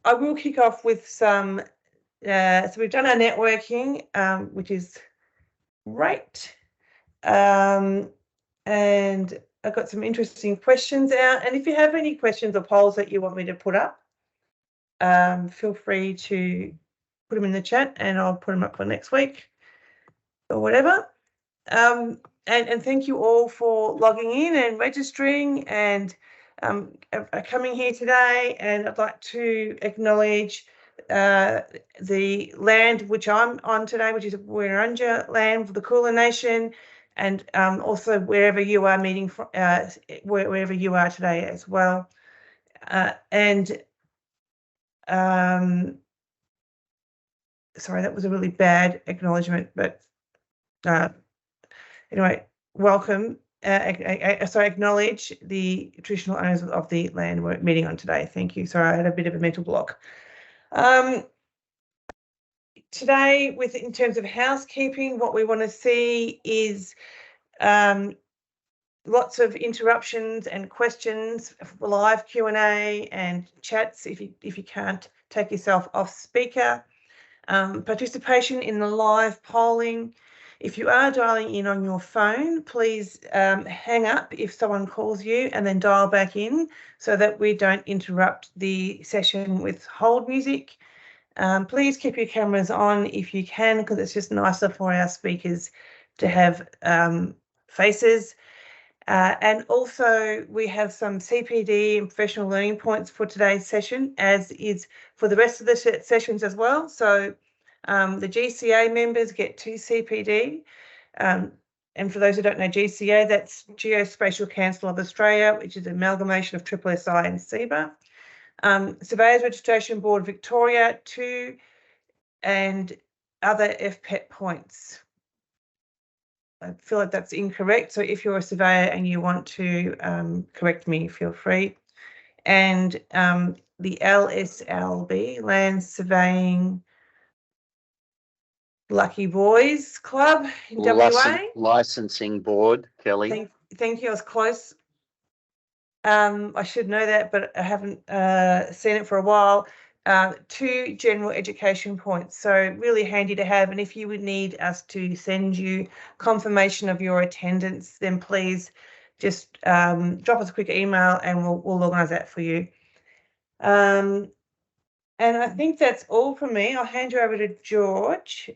I will kick off with some, so we've done our networking, which is great. And I've got some interesting questions out. And if you have any questions or polls that you want me to put up, feel free to put them in the chat and I'll put them up for next week or whatever. And thank you all for logging in and registering and coming here today. And I'd like to acknowledge the land which I'm on today, which is Wurundjeri land for the Kulin Nation, and also wherever you are meeting from, wherever you are today as well. Sorry, that was a really bad acknowledgement, but anyway, welcome. Acknowledge the traditional owners of the land we're meeting on today. Thank you. Sorry, I had a bit of a mental block. Today, in terms of housekeeping, what we want to see is lots of interruptions and questions, live Q&A and chats if you can't take yourself off speaker. Participation in the live polling. If you are dialing in on your phone, please hang up if someone calls you and then dial back in so that we don't interrupt the session with hold music. Please keep your cameras on if you can, because it's just nicer for our speakers to have faces. And also we have some CPD and professional learning points for today's session, as is for the rest of the sessions as well. So the GCA members get 2 CPD. And for those who don't know GCA, that's Geospatial Council of Australia, which is an amalgamation of SSI and CEBA. Surveyors Registration Board Victoria 2, and other A-SPEC points. I feel like that's incorrect, so if you're a surveyor and you want to correct me, feel free. And the LSLB, Land Surveying Lucky Boys Club in WA. Licensing Board, Kelly. Thank you, I was close. I should know that, but I haven't seen it for a while. 2 general education points, so really handy to have. And if you would need us to send you confirmation of your attendance, then please just drop us a quick email and we'll organise that for you. And I think that's all from me. I'll hand you over to George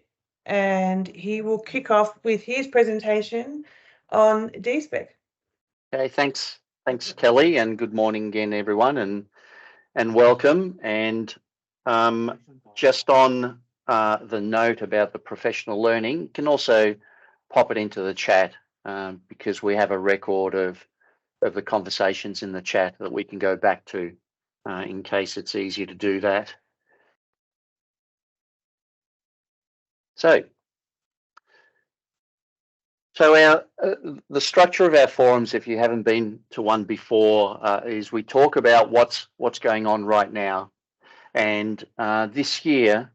and he will kick off with his presentation on D-Spec. Okay, thanks Kelly, and good morning again everyone, and welcome. And just on the note about the professional learning, you can also pop it into the chat because we have a record of the conversations in the chat that we can go back to in case it's easier to do that. So the structure of our forums, if you haven't been to one before, is we talk about what's going on right now. And this year,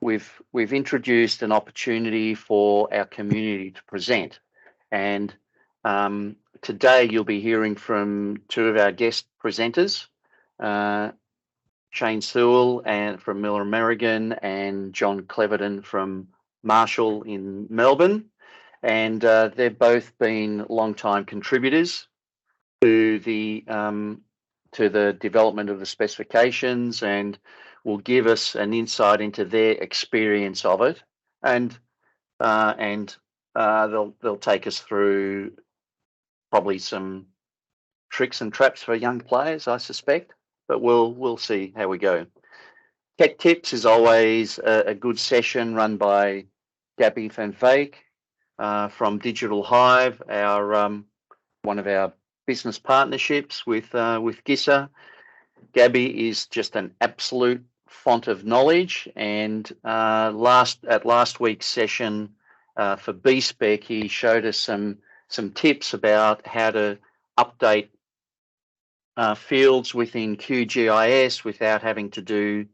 we've introduced an opportunity for our community to present. And today you'll be hearing from 2 of our guest presenters, Shane Sewell from Millar and Merrigan, and John Cleverdon from Marshal in Melbourne. And they've both been long-time contributors to the development of the specifications, and will give us an insight into their experience of it, and they'll take us through probably some tricks and traps for young players, I suspect, but we'll see how we go. Tech Tips is always a good session run by Gaby van Veek from Digital Hive, our one of our business partnerships with GISA. Gaby is just an absolute font of knowledge, and at last week's session for B-Spec, he showed us some tips about how to update fields within QGIS without having to do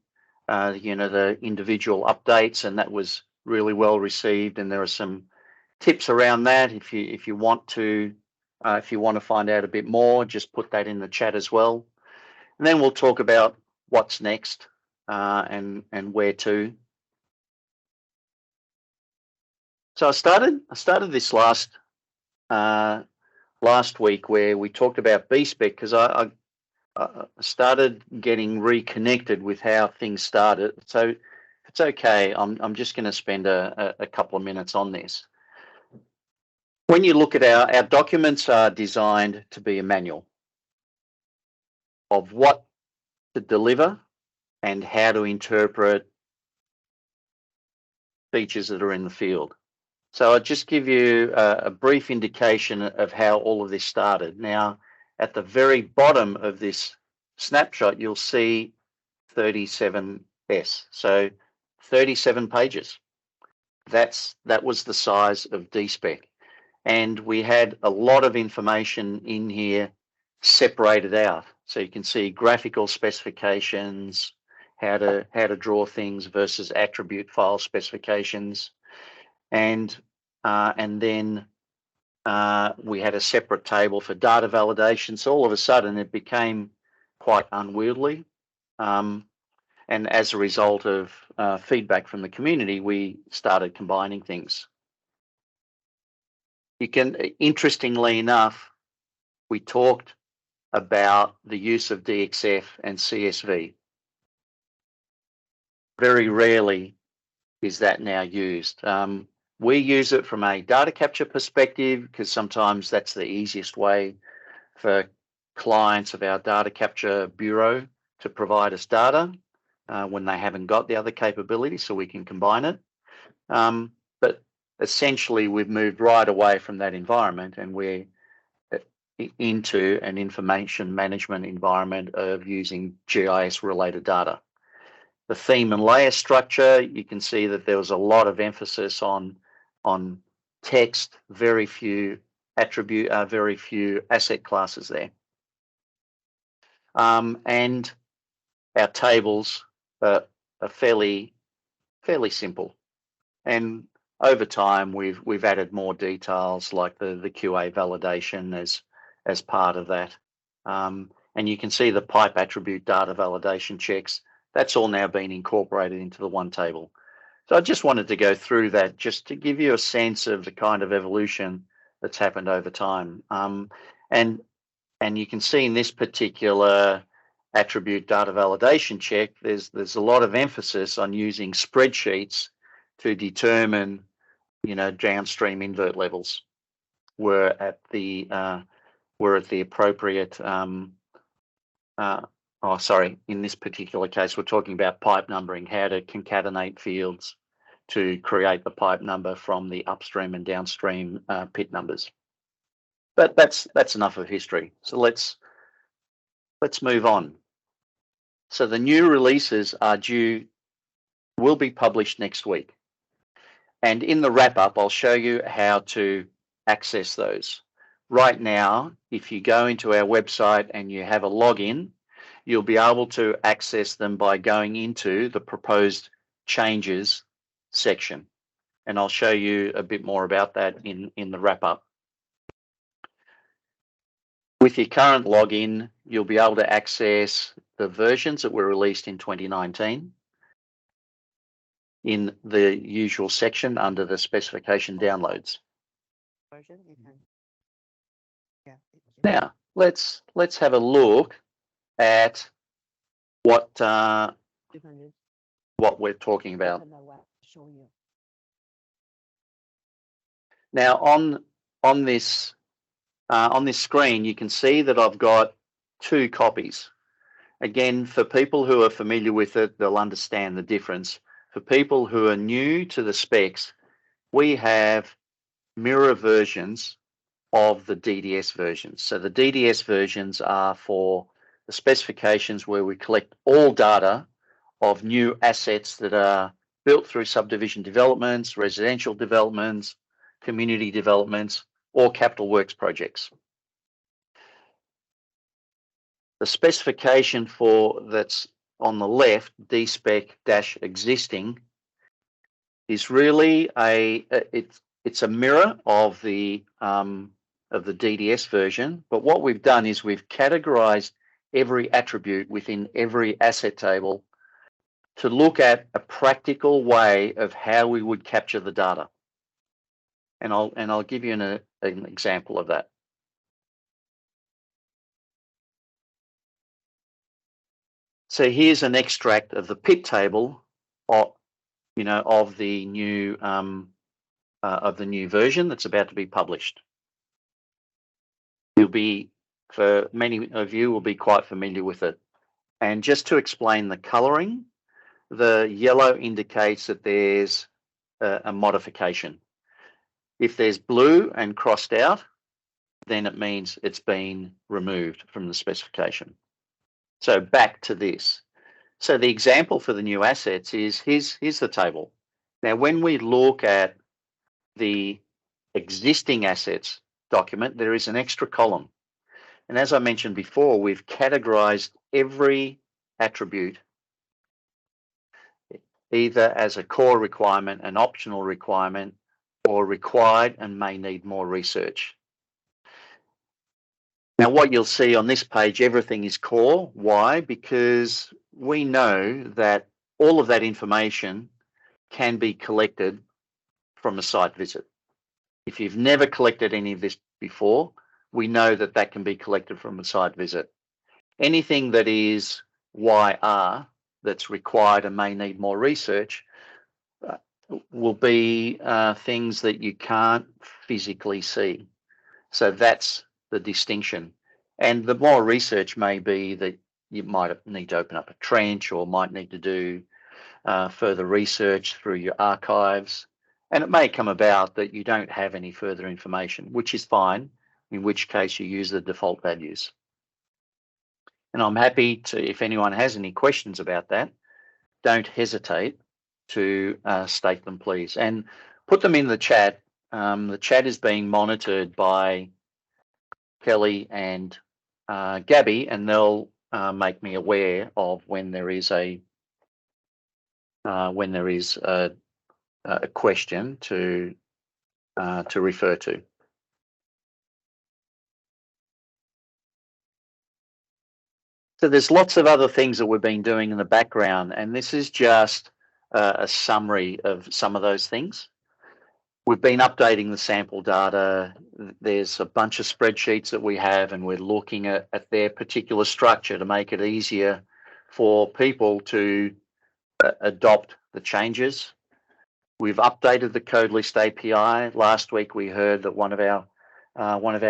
the individual updates, and that was really well received. And there are some tips around that. If you want to find out a bit more, just put that in the chat as well. And then we'll talk about what's next and where to. So I started this last week where we talked about B-Spec, because I started getting reconnected with how things started. So if it's okay, I'm just going to spend a couple of minutes on this. When you look at our documents are designed to be a manual of what to deliver and how to interpret features that are in the field. So I'll just give you a brief indication of how all of this started. Now, at the very bottom of this snapshot, you'll see 37S, so 37 pages. That was the size of D-Spec. And we had a lot of information in here separated out. So you can see graphical specifications, how to draw things versus attribute file specifications. And then we had a separate table for data validation. So all of a sudden it became quite unwieldy. And as a result of feedback from the community, we started combining things. Interestingly enough, we talked about the use of DXF and CSV. Very rarely is that now used. We use it from a data capture perspective because sometimes that's the easiest way for clients of our data capture bureau to provide us data when they haven't got the other capability, so we can combine it. But essentially, we've moved right away from that environment and we're into an information management environment of using GIS-related data. The theme and layer structure, you can see that there was a lot of emphasis on text, very few attribute, very few asset classes there. And our tables are fairly simple. And over time, we've added more details like the QA validation as part of that. And you can see the pipe attribute data validation checks. That's all now been incorporated into the one table. So I just wanted to go through that just to give you a sense of the kind of evolution that's happened over time. And you can see in this particular attribute data validation check, there's a lot of emphasis on using spreadsheets to determine, downstream invert levels. We're at the appropriate. In this particular case, we're talking about pipe numbering, how to concatenate fields to create the pipe number from the upstream and downstream pit numbers. But that's enough of history. So let's move on. So the new releases will be published next week. And in the wrap up, I'll show you how to access those. Right now, if you go into our website and you have a login, you'll be able to access them by going into the proposed changes section. And I'll show you a bit more about that in the wrap up. With your current login, you'll be able to access the versions that were released in 2019 in the usual section under the specification downloads. Now, let's have a look at what we're talking about. Now, on this screen, you can see that I've got two copies. Again, for people who are familiar with it, they'll understand the difference. For people who are new to the specs, we have mirror versions of the DDS versions. So the DDS versions are for the specifications where we collect all data of new assets that are built through subdivision developments, residential developments, community developments, or capital works projects. The specification that's on the left, D-Spec-existing, is really it's a mirror of the DDS version. But what we've done is we've categorized every attribute within every asset table to look at a practical way of how we would capture the data. And I'll give you an example of that. So here's an extract of the pit table of the new version that's about to be published. For many of you, will be quite familiar with it. And just to explain the colouring, the yellow indicates that there's a modification. If there's blue and crossed out, then it means it's been removed from the specification. So back to this. So the example for the new assets is, here's the table. Now, when we look at the existing assets document, there is an extra column. And as I mentioned before, we've categorized every attribute either as a core requirement, an optional requirement, or required and may need more research. Now, what you'll see on this page, everything is core. Why? Because we know that all of that information can be collected from a site visit. If you've never collected any of this before, we know that that can be collected from a site visit. Anything that is YR, that's required and may need more research, will be things that you can't physically see. So that's the distinction. And the more research may be that you might need to open up a trench or might need to do further research through your archives. And it may come about that you don't have any further information, which is fine, in which case you use the default values. And I'm happy to, if anyone has any questions about that, don't hesitate to state them, please. And put them in the chat. The chat is being monitored by Kelly and Gaby, and they'll make me aware of when there is a question to refer to. So there's lots of other things that we've been doing in the background, and this is just a summary of some of those things. We've been updating the sample data. There's a bunch of spreadsheets that we have, and we're looking at their particular structure to make it easier for people to adopt the changes. We've updated the code list API. Last week we heard that one of our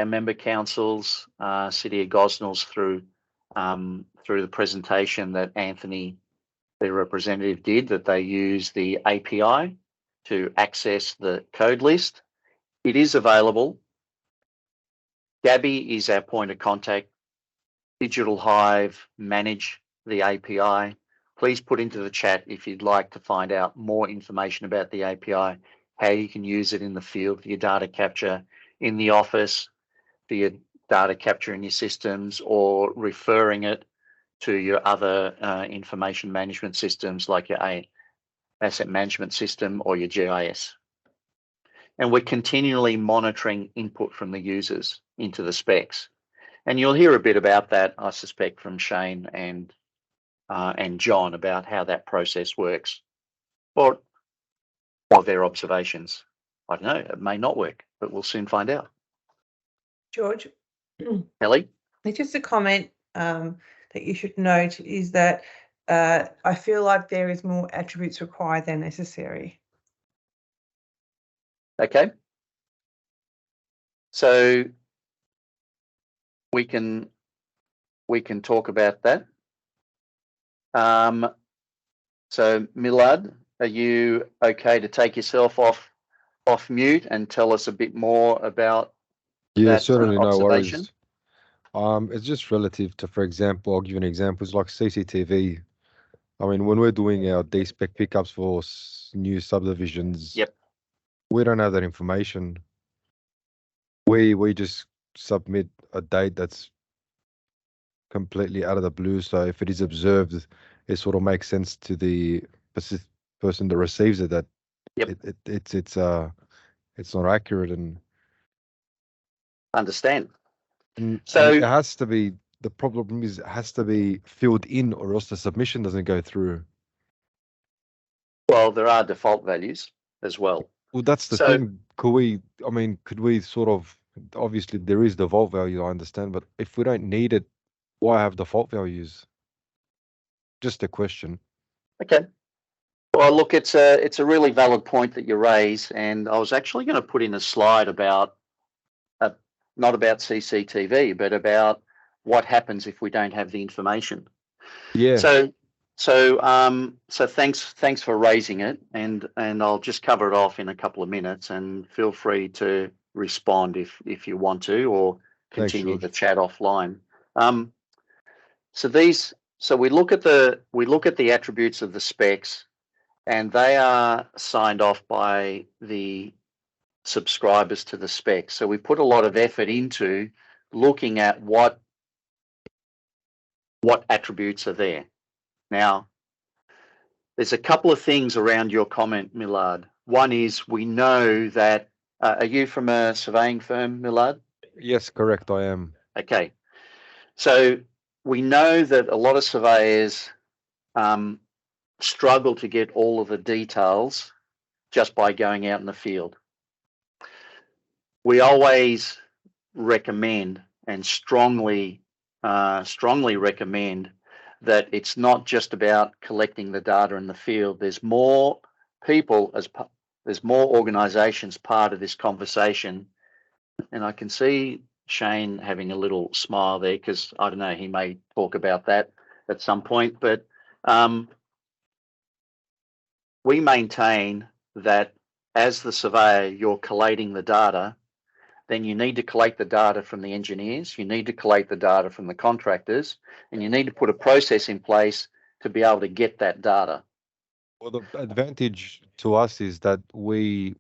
member councils, City of Gosnells, through the presentation that Anthony, their representative, did, that they use the API to access the code list. It is available. Gaby is our point of contact. Digital Hive manage the API. Please put into the chat if you'd like to find out more information about the API, how you can use it in the field for your data capture in the office, for your data capture in your systems, or referring it to your other information management systems like your asset management system or your GIS. And we're continually monitoring input from the users into the specs. And you'll hear a bit about that, I suspect, from Shane and John about how that process works, or their observations. I don't know, it may not work, but we'll soon find out. George? Ellie? It's just a comment that you should note is that I feel like there is more attributes required than necessary. Okay. So we can talk about that. So Millard, are you okay to take yourself off mute and tell us a bit more about that certainly, no observation? worries. It's just relative to, for example, I'll give you an example. It's like CCTV. I mean, when we're doing our D-Spec pickups for new subdivisions, yep, we don't have that information. We just submit a date that's completely out of the blue. So if it is observed, it sort of makes sense to the person that receives it that yep, it's not accurate. And understand. So it has to be, the problem is it has to be filled in, or else the submission doesn't go through. Well, there are default values as well. Well, that's the So- thing. Could we sort of, obviously there is default value, I understand, but if we don't need it, why have default values? Just a question. Okay. Well, look, it's a really valid point that you raise, and I was actually going to put in a slide about not about CCTV, but about what happens if we don't have the information. Yeah. So thanks for raising it, and I'll just cover it off in a couple of minutes, and feel free to respond if you want to, or Thanks, continue George. the chat offline. So we look at the attributes of the specs, and they are signed off by the subscribers to the spec. So we put a lot of effort into looking at what attributes are there. Now, there's a couple of things around your comment, Millard. One is, we know that, are you from a surveying firm, Millard? Yes, correct, I am. Okay. So we know that a lot of surveyors struggle to get all of the details just by going out in the field. We always recommend, and strongly recommend, that it's not just about collecting the data in the field. There's more people, there's more organisations part of this conversation, and I can see Shane having a little smile there, because I don't know, he may talk about that at some point, but we maintain that as the surveyor, you're collating the data, then you need to collect the data from the engineers, you need to collect the data from the contractors, and you need to put a process in place to be able to get that data. Well, the advantage to us is that we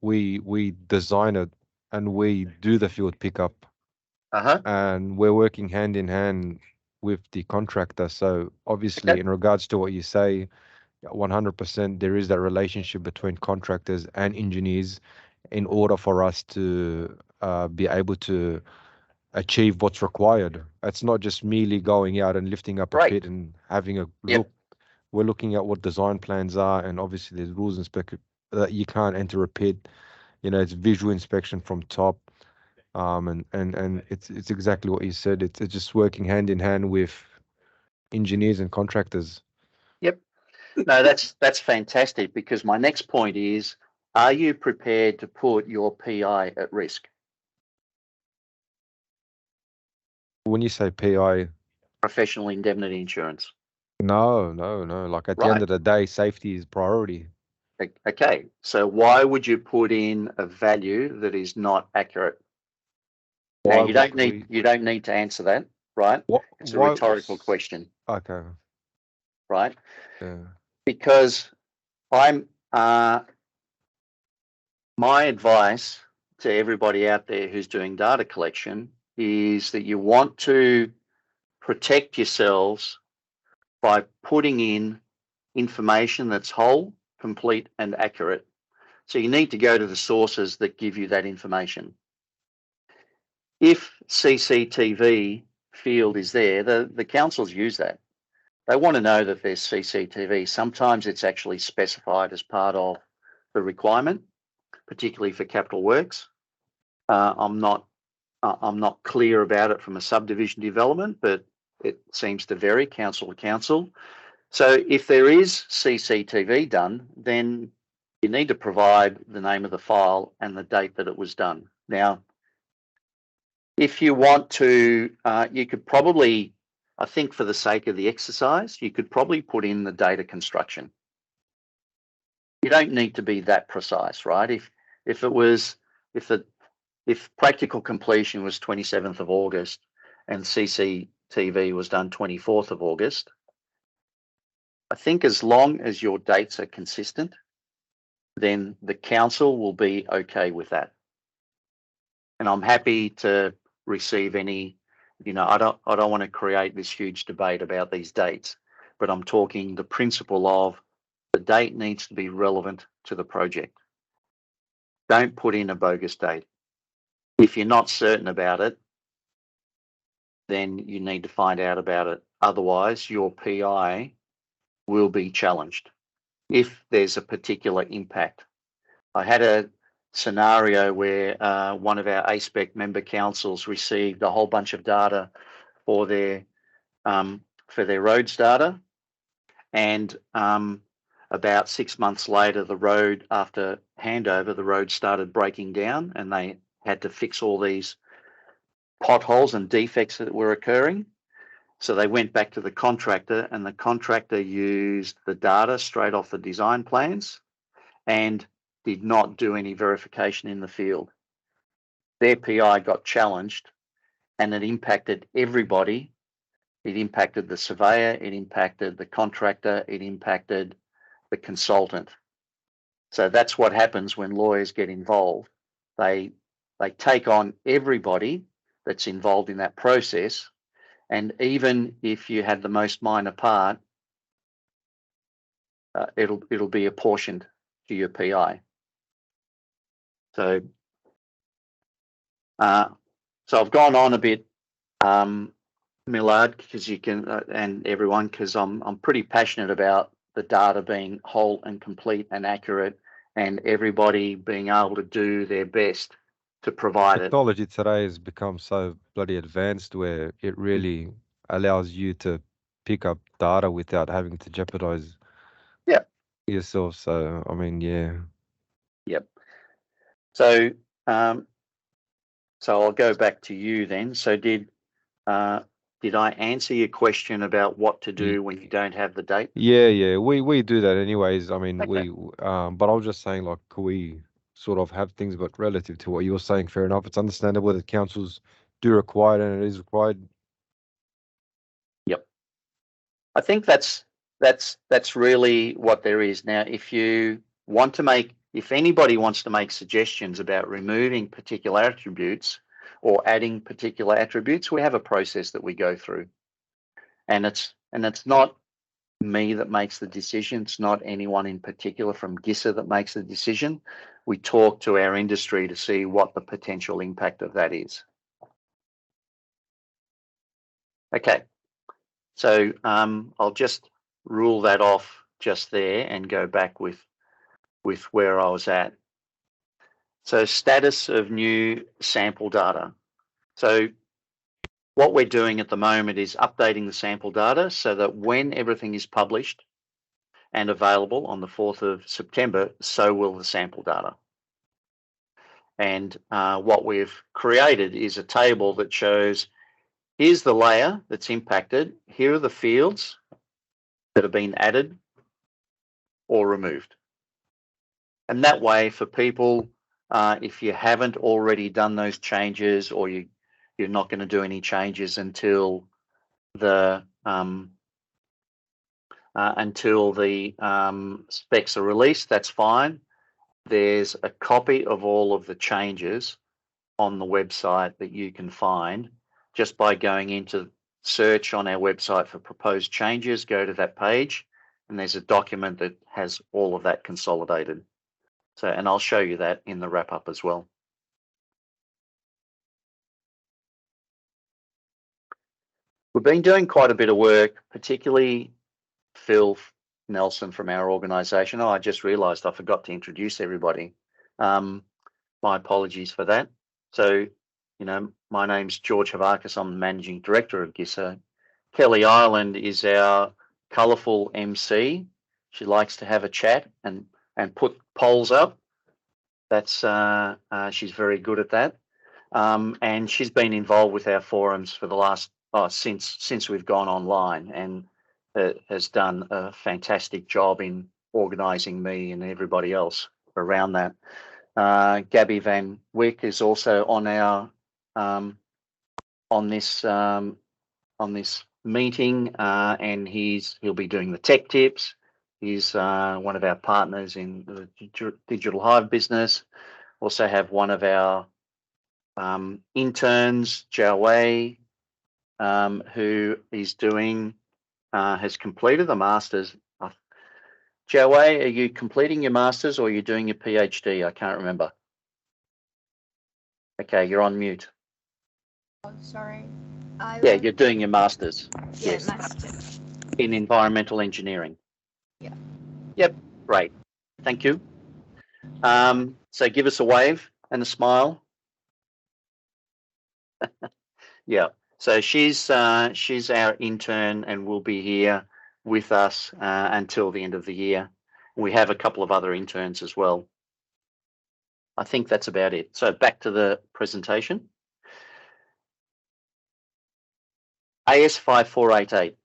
design it and we do the field pickup, and we're working hand in hand with the contractor. So obviously, Okay. in regards to what you say, 100% there is that relationship between contractors and engineers in order for us to be able to achieve what's required. It's not just merely going out and lifting up a Right. pit and having a Yep. look. We're looking at what design plans are, and obviously there's rules and spec that you can't enter a pit. You know, it's visual inspection from top, and it's exactly what you said. It's just working hand in hand with engineers and contractors. Yep. No, that's fantastic, because my next point is, are you prepared to put your PI at risk? When you say PI, Professional indemnity insurance. no. Like at the end of the day, safety is priority. Okay, so why would you put in a value that is not accurate? Now, you don't need to answer that, right? It's a rhetorical question, Okay. right? Yeah. Because my advice to everybody out there who's doing data collection is that you want to protect yourselves by putting in information that's whole, complete, and accurate. So you need to go to the sources that give you that information. If CCTV field is there, the councils use that. They want to know that there's CCTV. Sometimes it's actually specified as part of the requirement, particularly for capital works. I'm not clear about it from a subdivision development, but it seems to vary council to council. So if there is CCTV done, then you need to provide the name of the file and the date that it was done. Now, if you want to, you could probably, I think for the sake of the exercise, you could probably put in the date of construction. You don't need to be that precise, right? If practical completion was 27th of August and CCTV was done 24th of August, I think as long as your dates are consistent, then the council will be okay with that. And I'm happy to receive any, I don't want to create this huge debate about these dates, but I'm talking the principle of the date needs to be relevant to the project. Don't put in a bogus date. If you're not certain about it, then you need to find out about it. Otherwise, your PI will be challenged. if there's a particular impact. I had a scenario where one of our A-SPEC member councils received a whole bunch of data for their roads data, and about 6 months later, after handover, the road started breaking down, and they had to fix all these potholes and defects that were occurring. So they went back to the contractor, and the contractor used the data straight off the design plans and did not do any verification in the field. Their PI got challenged, and it impacted everybody. It impacted the surveyor, it impacted the contractor, it impacted the consultant. So that's what happens when lawyers get involved. They take on everybody that's involved in that process, and even if you had the most minor part, it'll be apportioned to your PI. So I've gone on a bit, Millard, because you can, and everyone, because I'm pretty passionate about the data being whole and complete and accurate, and everybody being able to do their best to provide it. Technology today has become so bloody advanced where it really allows you to pick up data without having to jeopardize yourself. So, I mean, yeah. Yep. So, so I'll go back to you then. So did I answer your question about what to do when you don't have the date? Yeah. We do that anyways. I mean, Okay. but I was just saying, like, could we sort of have things, but relative to what you were saying, fair enough. It's understandable that councils do require it, and it is required. Yep. I think that's really what there is. Now, if anybody wants to make suggestions about removing particular attributes or adding particular attributes, we have a process that we go through. And it's not me that makes the decision. It's not anyone in particular from GISA that makes the decision. We talk to our industry to see what the potential impact of that is. Okay, so I'll just rule that off just there and go back with where I was at. So status of new sample data. So what we're doing at the moment is updating the sample data so that when everything is published and available on the 4th of September, so will the sample data. And what we've created is a table that shows, here's the layer that's impacted, here are the fields that have been added or removed. And that way, for people, if you haven't already done those changes, or you're not going to do any changes until the specs are released, that's fine. There's a copy of all of the changes on the website that you can find just by going into search on our website for proposed changes. Go to that page, and there's a document that has all of that consolidated. So, and I'll show you that in the wrap up as well. We've been doing quite a bit of work, particularly Phil Nelson from our organisation. Oh, I just realised I forgot to introduce everybody. My apologies for that. So, my name's George Havakis. I'm the Managing Director of GISA. Kelly Ireland is our colourful MC. She likes to have a chat and put polls up. That's she's very good at that, and she's been involved with our forums for the last since we've gone online, and has done a fantastic job in organising me and everybody else around that. Gaby Van Wyk is also on our on this meeting, and he'll be doing the tech tips. He's one of our partners in the Digital Hive business. Also have one of our interns, Jiao Wei, who is doing, has completed the Masters. Jiao Wei, are you completing your Masters or are you doing your PhD? I can't remember. Okay, you're on mute. Oh, sorry. Yeah, you're doing your Masters. Yeah, Yes. Masters. In environmental engineering. Yeah. Yep. Great, thank you. So give us a wave and a smile. Yeah, so she's our intern and will be here with us until the end of the year. We have a couple of other interns as well. I think that's about it. So back to the presentation. AS 5488,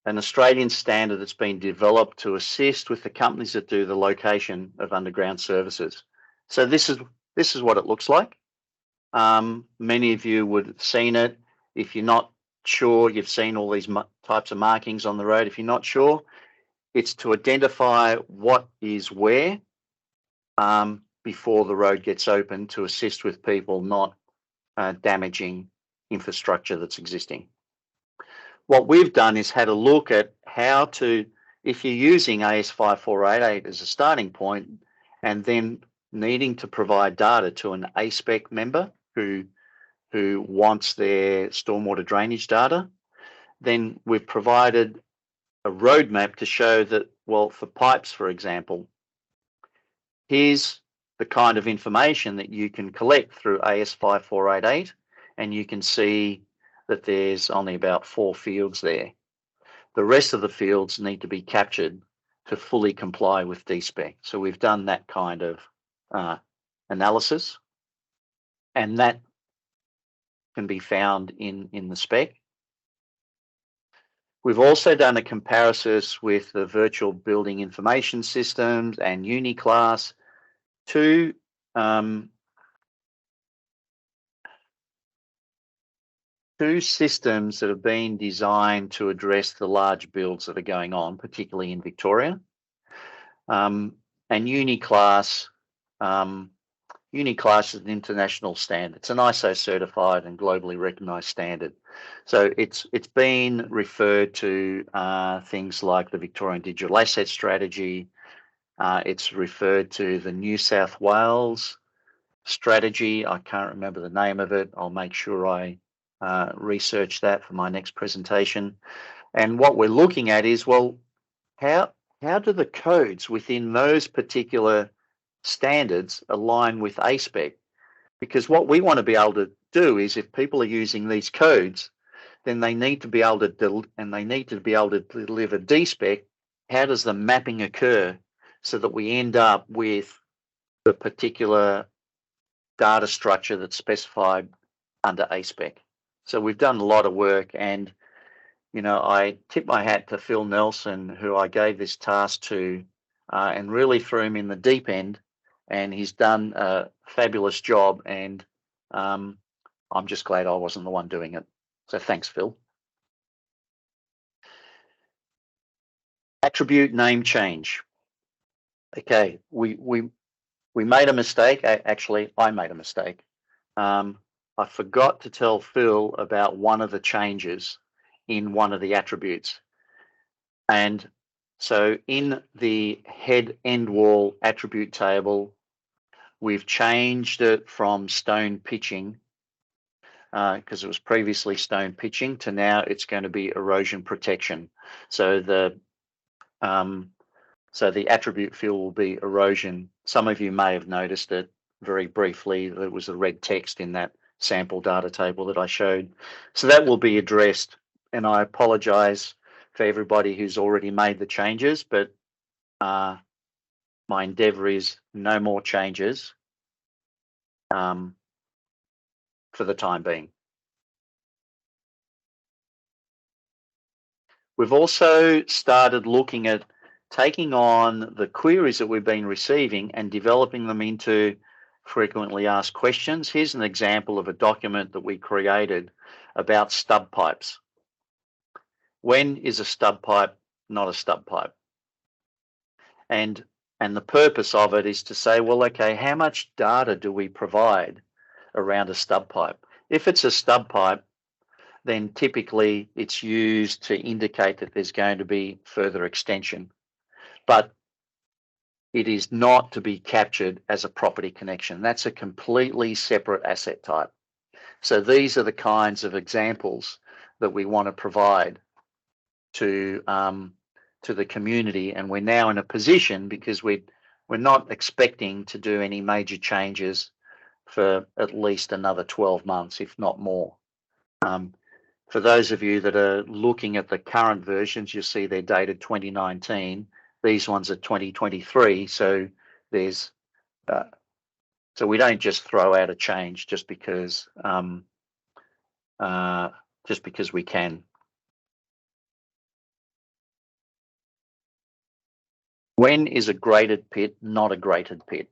an Australian standard that's been developed to assist with the companies that do the location of underground services. So this is what it looks like. Many of you would have seen it. If you're not sure, you've seen all these types of markings on the road. If you're not sure, it's to identify what is where before the road gets open to assist with people not damaging infrastructure that's existing. What we've done is had a look at how to, if you're using AS 5488 as a starting point and then needing to provide data to an A-SPEC member who wants their stormwater drainage data, then we've provided a roadmap to show that, well, for pipes, for example, here's the kind of information that you can collect through AS 5488, and you can see that there's only about 4 fields there. The rest of the fields need to be captured to fully comply with D-Spec. So we've done that kind of analysis, and that can be found in the spec. We've also done a comparison with the virtual building information systems and Uniclass, two systems that have been designed to address the large builds that are going on, particularly in Victoria. And Uniclass, Uniclass is an international standard. It's an ISO certified and globally recognized standard. So it's been referred to things like the Victorian Digital Asset Strategy. It's referred to the New South Wales strategy. I can't remember the name of it. I'll make sure I research that for my next presentation. And what we're looking at is, well, how do the codes within those particular standards align with A-SPEC? Because what we want to be able to do is, if people are using these codes, then they need to be able to deliver D-Spec. How does the mapping occur so that we end up with the particular data structure that's specified under A-SPEC? So we've done a lot of work, and I tip my hat to Phil Nelson, who I gave this task to, and really threw him in the deep end, and he's done a fabulous job, and I'm just glad I wasn't the one doing it. So thanks, Phil. Attribute name change. Okay, we made a mistake. Actually, I made a mistake. I forgot to tell Phil about one of the changes in one of the attributes. And so in the head end wall attribute table, we've changed it from stone pitching, because it was previously stone pitching, to now it's going to be erosion protection. So the attribute field will be erosion. Some of you may have noticed it very briefly. There was a red text in that sample data table that I showed. So that will be addressed, and I apologize for everybody who's already made the changes, but my endeavor is no more changes for the time being. We've also started looking at taking on the queries that we've been receiving and developing them into frequently asked questions. Here's an example of a document that we created about stub pipes. When is a stub pipe not a stub pipe? And the purpose of it is to say, well, okay, how much data do we provide around a stub pipe? If it's a stub pipe, then typically it's used to indicate that there's going to be further extension. But it is not to be captured as a property connection. That's a completely separate asset type. So these are the kinds of examples that we want to provide to to the community, and we're now in a position, because we're not expecting to do any major changes for at least another 12 months, if not more. For those of you that are looking at the current versions, you'll see they're dated 2019. These ones are 2023. So there's so we don't just throw out a change just because we can. When is a graded pit not a graded pit?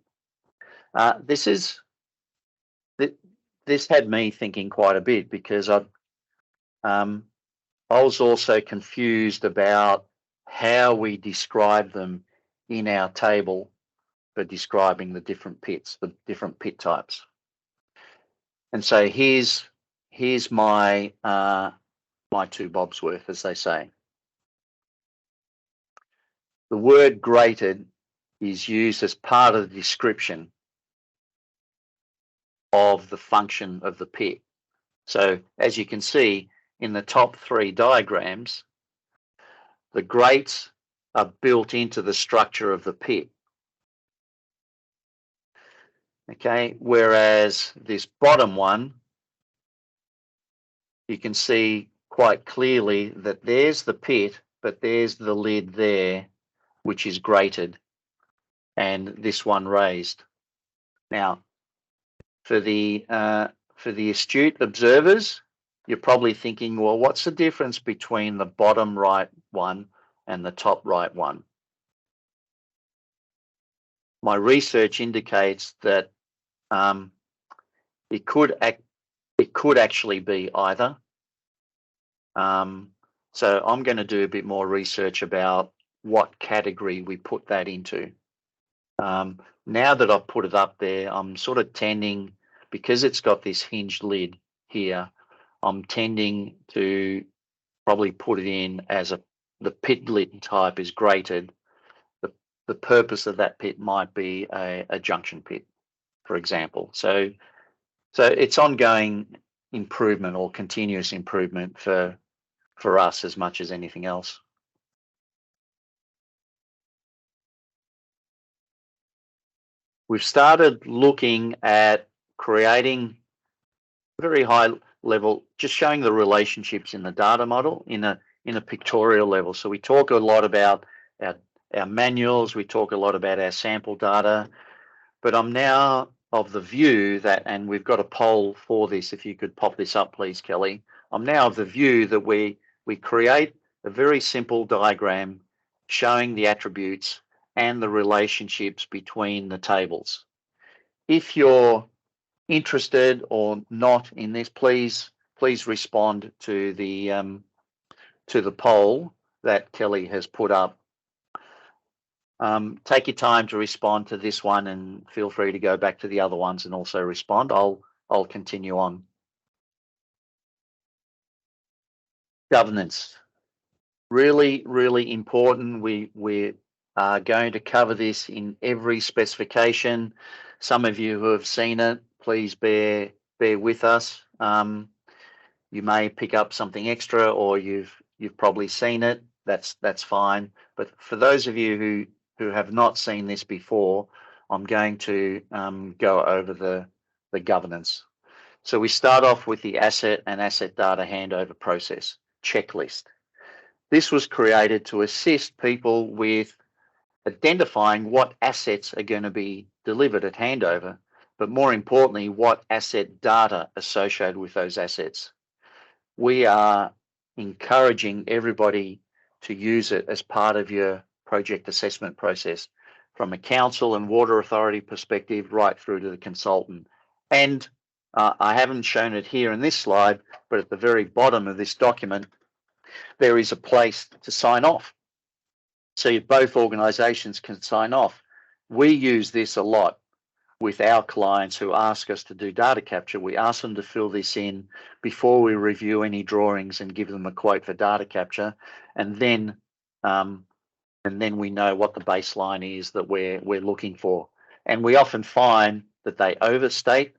This had me thinking quite a bit, because I was also confused about how we describe them in our table for describing the different pits, the different pit types. And so here's my my two bobs worth, as they say. The word graded is used as part of the description of the function of the pit. So as you can see in the top three diagrams, the grates are built into the structure of the pit. Okay, whereas this bottom one, you can see quite clearly that there's the pit, but there's the lid there, which is grated, and this one raised. Now, for the astute observers, you're probably thinking, well, what's the difference between the bottom right one and the top right one? My research indicates that it could actually be either. So I'm going to do a bit more research about what category we put that into. Now that I've put it up there, I'm sort of tending, because it's got this hinged lid here, I'm tending to probably put it in as the pit lid type is grated. The purpose of that pit might be a junction pit, for example. So it's ongoing improvement or continuous improvement for us as much as anything else. We've started looking at creating very high level, just showing the relationships in the data model in a pictorial level. So we talk a lot about our manuals, we talk a lot about our sample data, but I'm now of the view that, and we've got a poll for this, if you could pop this up, please, Kelly. I'm now of the view that we create a very simple diagram showing the attributes and the relationships between the tables. If you're interested or not in this, please respond to the poll that Kelly has put up. Take your time to respond to this one, and feel free to go back to the other ones and also respond. I'll continue on. Governance, really, really important. We are going to cover this in every specification. Some of you who have seen it, please bear with us. You may pick up something extra, or you've probably seen it. That's fine. But for those of you who have not seen this before, I'm going to go over the governance. So we start off with the asset and asset data handover process checklist. This was created to assist people with identifying what assets are going to be delivered at handover, but more importantly, what asset data associated with those assets. We are encouraging everybody to use it as part of your project assessment process, from a council and water authority perspective right through to the consultant. And I haven't shown it here in this slide, but at the very bottom of this document, there is a place to sign off. So both organisations can sign off. We use this a lot with our clients who ask us to do data capture. We ask them to fill this in before we review any drawings and give them a quote for data capture, and then we know what the baseline is that we're looking for. And we often find that they overstate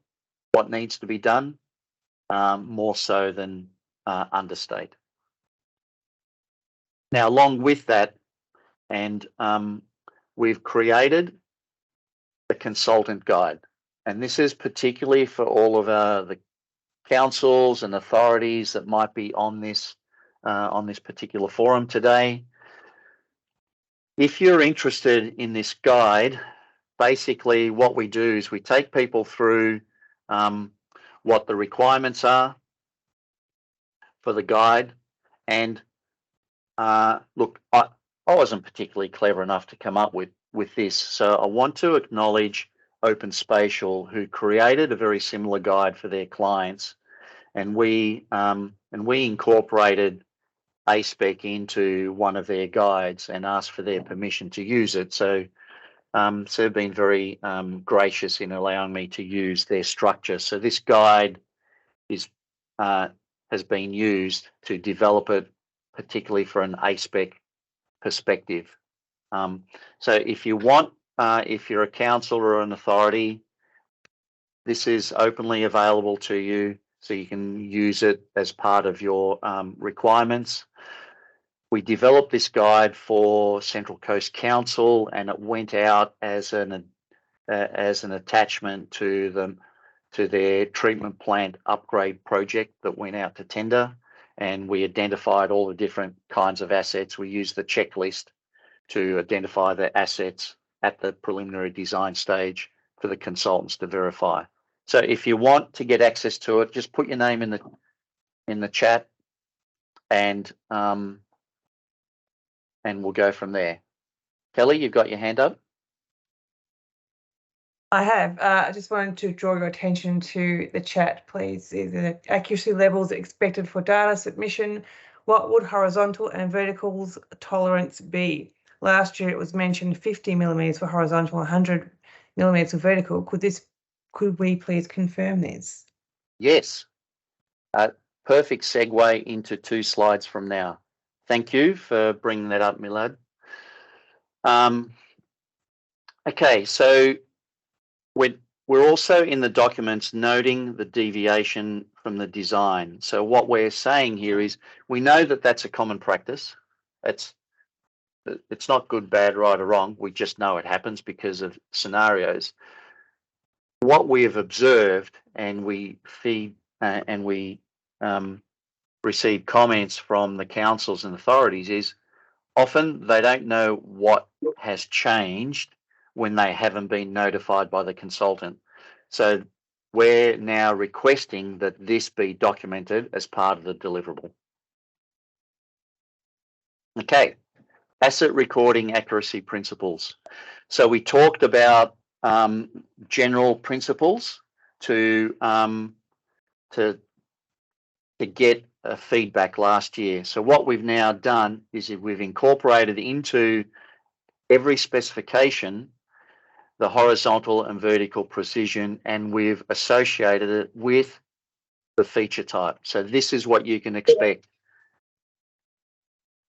what needs to be done more so than understate. Now, along with that, and we've created a consultant guide. And this is particularly for all of the councils and authorities that might be on this particular forum today. If you're interested in this guide, basically what we do is we take people through what the requirements are for the guide. And look, I wasn't particularly clever enough to come up with this, so I want to acknowledge Open Spatial, who created a very similar guide for their clients, and we incorporated A-SPEC into one of their guides and asked for their permission to use it. So they've been very gracious in allowing me to use their structure. So this guide has been used to develop it, particularly for an A-SPEC perspective. So if you want, if you're a council or an authority, this is openly available to you, so you can use it as part of your requirements. We developed this guide for Central Coast Council, and it went out as an attachment to their treatment plant upgrade project that went out to tender, and we identified all the different kinds of assets. We used the checklist to identify the assets at the preliminary design stage for the consultants to verify. So if you want to get access to it, just put your name in the chat, and we'll go from there. Kelly, you've got your hand up. I have. I just wanted to draw your attention to the chat, please. The accuracy levels expected for data submission. What would horizontal and vertical tolerance be? Last year it was mentioned 50 millimetres for horizontal, 100 millimetres for vertical. Could we please confirm this? Yes. Perfect segue into 2 slides from now. Thank you for bringing that up, Millard. Okay, so we're also in the documents noting the deviation from the design. So what we're saying here is we know that that's a common practice. It's not good, bad, right or wrong. We just know it happens because of scenarios. What we have observed, and we feed and we receive comments from the councils and authorities, is often they don't know what has changed when they haven't been notified by the consultant. So we're now requesting that this be documented as part of the deliverable. Okay, asset recording accuracy principles. So we talked about general principles to get feedback last year. So what we've now done is we've incorporated into every specification the horizontal and vertical precision, and we've associated it with the feature type. So this is what you can expect,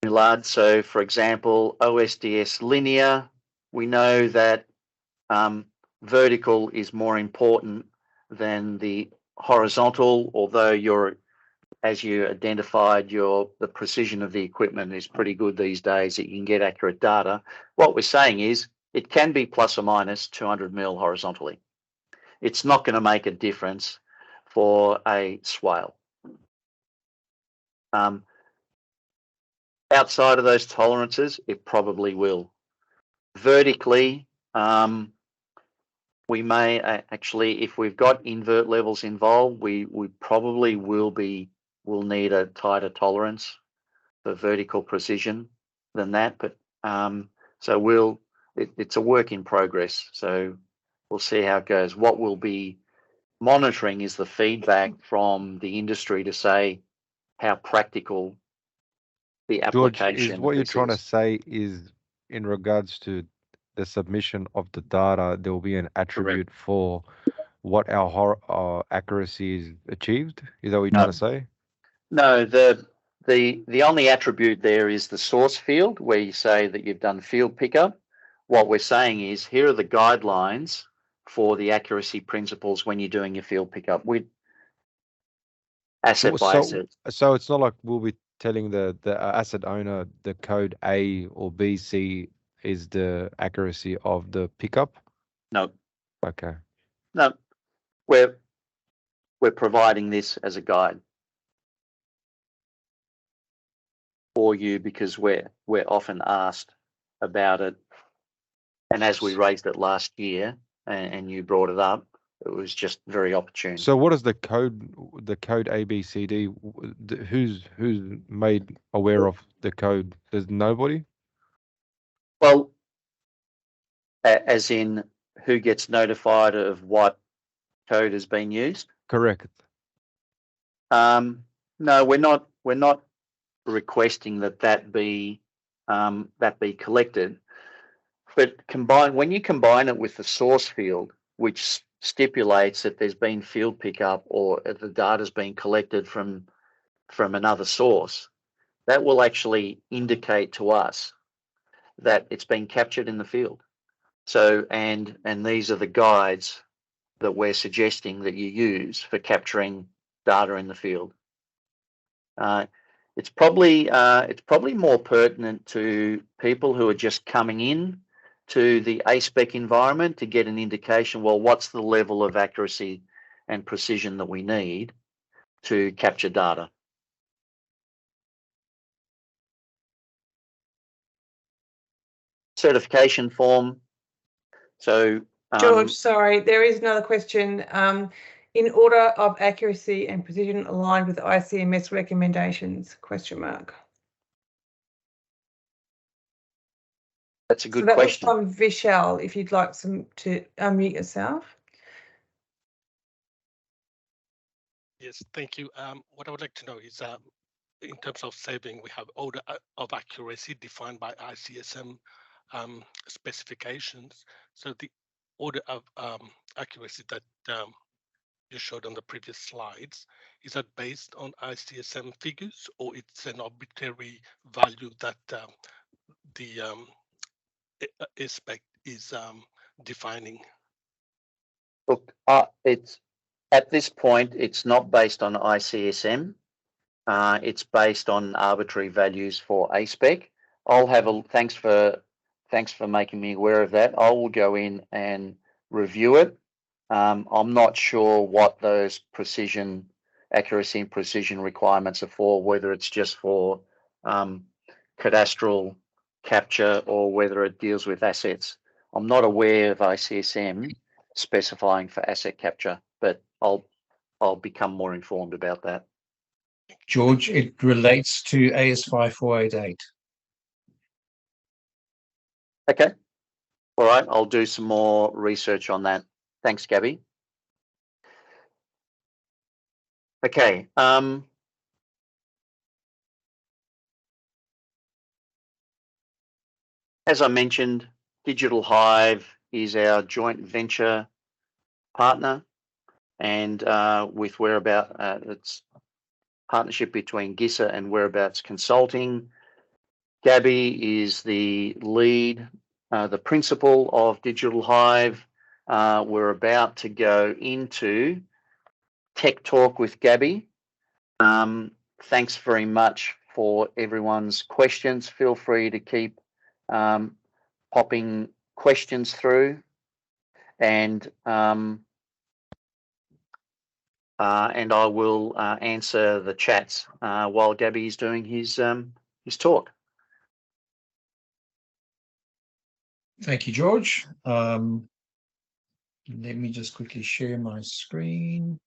Millard. So for example, OSDS linear, we know that vertical is more important than the horizontal, although as you identified, the precision of the equipment is pretty good these days, that you can get accurate data. What we're saying is it can be plus or minus 200 mil horizontally. It's not going to make a difference for a swale. Outside of those tolerances, it probably will. Vertically, we may actually, if we've got invert levels involved, we probably will need a tighter tolerance for vertical precision than that. But so it's a work in progress. So we'll see how it goes. What we'll be monitoring is the feedback from the industry to say how practical the application George, is what you're trying to say is in regards to the submission of the data, there will be an attribute for what our accuracy is achieved? Is that what you're trying to say? No, the only attribute there is the source field, where you say that you've done field pickup. What we're saying is here are the guidelines for the accuracy principles when you're doing your field pickup with asset by asset. So it's not like we'll be telling the asset owner the code A or B, C is the accuracy of the pickup? No, Okay. no, we're providing this as a guide for you because we're often asked about it, and as we raised it last year and you brought it up, it was just very opportune. So what is the code A, B, C, D? Who's made aware of the code? There's nobody? Well, as in who gets notified of what code has been used? Correct. No, we're not requesting that be collected. But when you combine it with the source field, which stipulates that there's been field pickup or the data's been collected from another source, that will actually indicate to us that it's been captured in the field. So, and these are the guides that we're suggesting that you use for capturing data in the field. It's probably more pertinent to people who are just coming in to the A-SPEC environment to get an indication, well, what's the level of accuracy and precision that we need to capture data? Certification form. So, George, sorry, there is another question. In order of accuracy and precision aligned with ICMS recommendations, question mark. That's a good so that question. was from Vishal, if you'd like to unmute yourself. Yes, thank you. What I would like to know is, in terms of saving, we have order of accuracy defined by ICSM specifications. So the order of accuracy that you showed on the previous slides, is that based on ICSM figures, or it's an arbitrary value that the A-SPEC is defining? Look, it's at this point, it's not based on ICSM. It's based on arbitrary values for A-SPEC. I'll have a thanks for making me aware of that. I will go in and review it. I'm not sure what those accuracy and precision requirements are for, whether it's just for cadastral capture or whether it deals with assets. I'm not aware of ICSM specifying for asset capture, but I'll become more informed about that. George, it relates to AS5488. Okay. All right. I'll do some more research on that. Thanks, Gaby. Okay. As I mentioned, Digital Hive is our joint venture partner, and with Whereabouts, it's partnership between GISA and Whereabouts Consulting. Gaby is the lead, the principal of Digital Hive. We're about to go into Tech Talk with Gaby. Thanks very much for everyone's questions. Feel free to keep popping questions through, and I will answer the chats while Gaby is doing his talk. Thank you, George. Let me just quickly share my screen.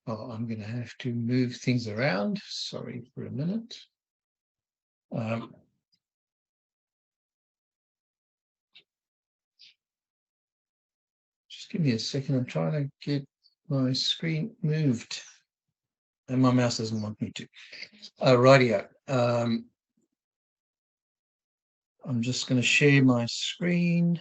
Oh, I'm going to have to move things around. Sorry for a minute. Just give me a second. I'm trying to get my screen moved, and my mouse doesn't want me to. Rightio. I'm just going to share my screen.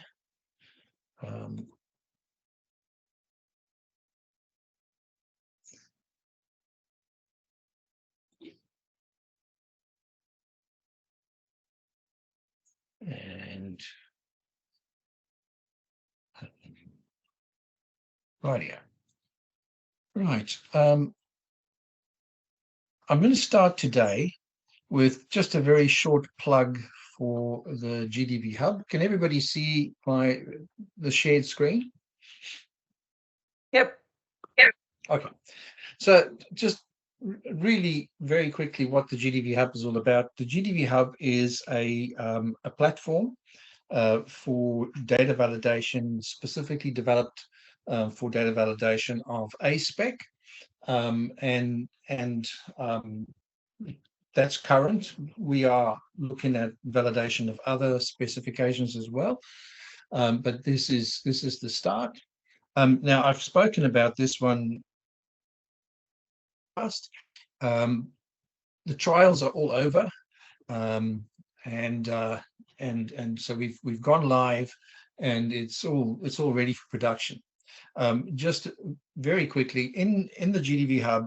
And rightio. Right. I'm going to start today with just a very short plug for the GDV Hub. Can everybody see the shared screen? Yep. Okay. So just really very quickly what the GDV Hub is all about. The GDV Hub is a platform for data validation, specifically developed for data validation of A-SPEC, and that's current. We are looking at validation of other specifications as well, but this is the start. Now I've spoken about this one past. The trials are all over, and so we've gone live, and it's all ready for production. Just very quickly, in the GDV Hub,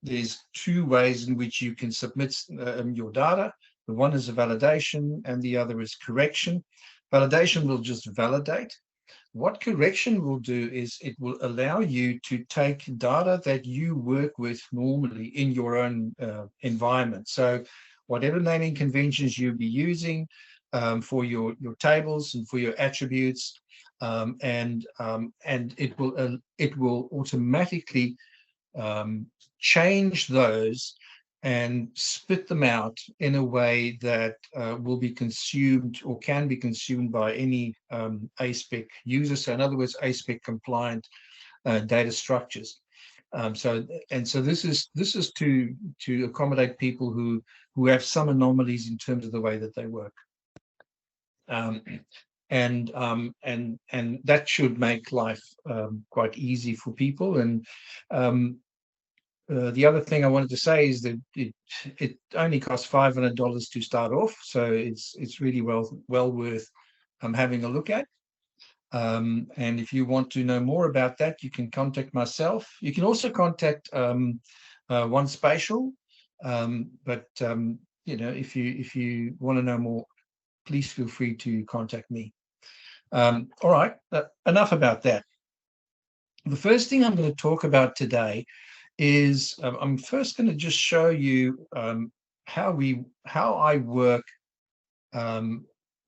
there's two ways in which you can submit your data. The one is a validation, and the other is correction. Validation will just validate. What correction will do is it will allow you to take data that you work with normally in your own environment. So whatever naming conventions you'll be using for your tables and for your attributes, and it will automatically change those and spit them out in a way that will be consumed or can be consumed by any A-SPEC user. So in other words, A-SPEC compliant data structures. So this is to accommodate people who have some anomalies in terms of the way that they work. And that should make life quite easy for people. And the other thing I wanted to say is that it only costs $500 to start off, so it's really well worth having a look at. And if you want to know more about that, you can contact myself. You can also contact One Spatial, but if you want to know more, please feel free to contact me. All right, enough about that. The first thing I'm going to talk about today is I'm first going to just show you how I work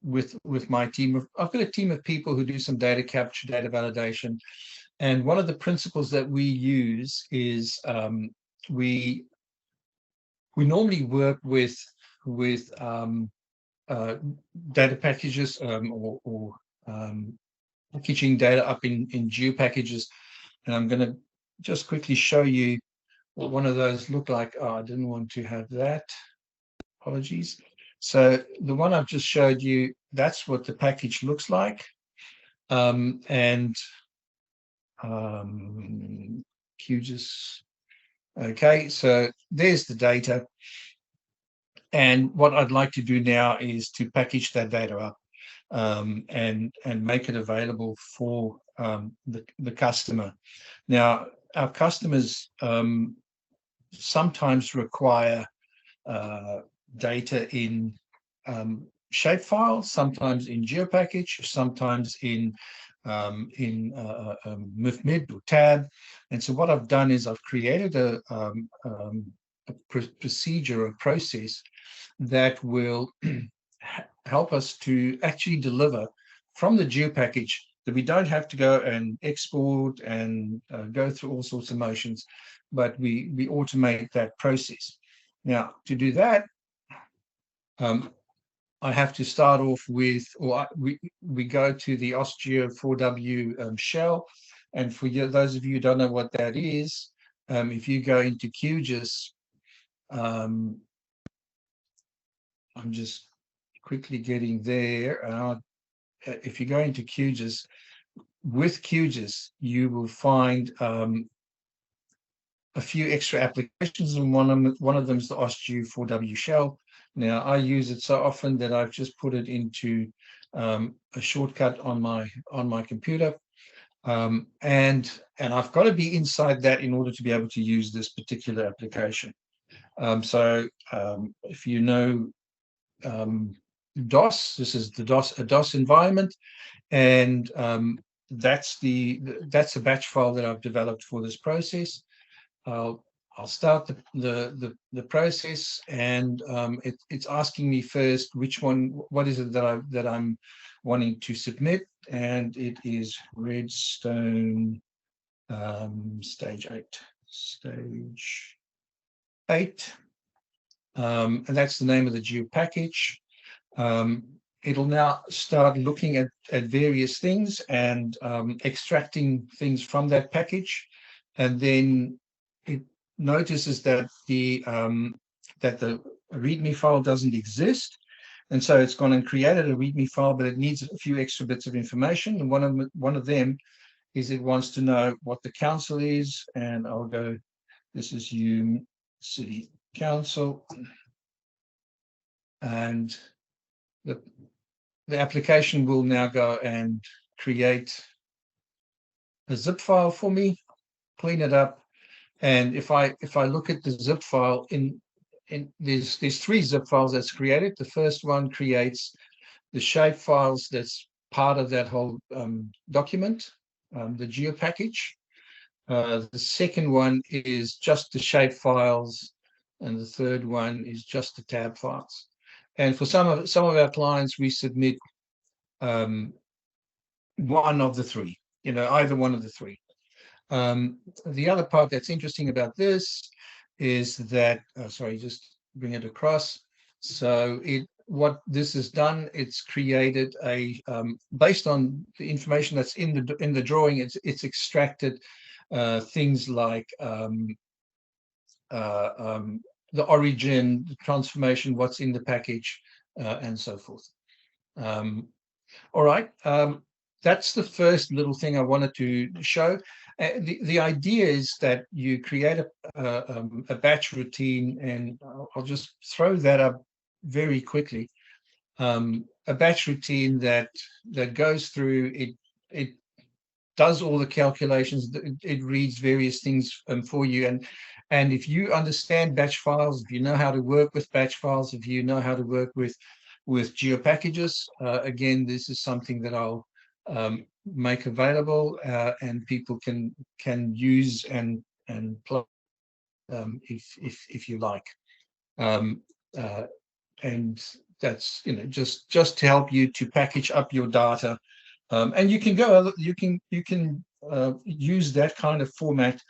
with my team. I've got a team of people who do some data capture, data validation, and one of the principles that we use is we normally work with data packages or packaging data up in geo packages, and I'm going to just quickly show you what one of those look like. Oh, I didn't want to have that. Apologies. So the one I've just showed you, that's what the package looks like. QGIS. Okay, so there's the data. And what I'd like to do now is to package that data up and make it available for the customer. Now, our customers sometimes require data in shapefile, sometimes in geopackage, sometimes in MIFMID or tab. And so what I've done is I've created a procedure, a process that will help us to actually deliver from the geopackage, that we don't have to go and export and go through all sorts of motions, but we automate that process. Now, to do that, I have to start off with, or we go to the AustGeo 4W shell. And for those of you who don't know what that is, if you go into QGIS, I'm just quickly getting there. If you go into QGIS, with QGIS, you will find a few extra applications, and one of them is the AustGeo 4W shell. Now, I use it so often that I've just put it into a shortcut on my computer, and I've got to be inside that in order to be able to use this particular application. So if you know DOS, this is a DOS environment, and that's a batch file that I've developed for this process. I'll I'll start the process, and it's asking me first what is it that I'm wanting to submit, and it is Redstone stage 8, and that's the name of the geo package. It'll now start looking at various things and extracting things from that package, and then it notices that the README file doesn't exist, and so it's gone and created a README file, but it needs a few extra bits of information, and one of them is it wants to know what the council is, and I'll go, this is Hume City Council, and the application will now go and create a zip file for me, clean it up, and if I look at the zip file, there's 3 zip files that's created. The first one creates the shape files that's part of that whole document, the geo package. The second one is just the shape files, and the third one is just the tab files. And for some of our clients, we submit one of the 3, either one of the 3. The other part that's interesting about this is that, sorry, just bring it across. So what this has done, it's created a, based on the information that's in the drawing, it's extracted things like the origin, the transformation, what's in the package, and so forth. All right, that's the first little thing I wanted to show. The idea is that you create a batch routine, and I'll just throw that up very quickly. A batch routine that goes through, it does all the calculations, it reads various things for you, and if you understand batch files, if you know how to work with batch files, if you know how to work with geo packages, again, this is something that I'll make available, and people can use and plug if you like, and that's just to help you to package up your data, and you can go use that kind of format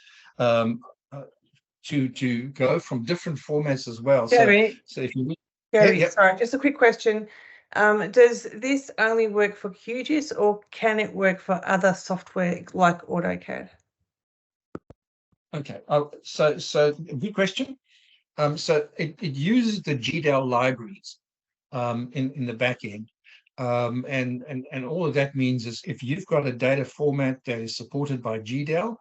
to go from different formats as well. Gaby, so if you Gaby, sorry, just a quick question. Does this only work for QGIS, or can it work for other software like AutoCAD? Okay, so good question. So it uses the GDAL libraries in the back end, and all of that means is if you've got a data format that is supported by GDAL,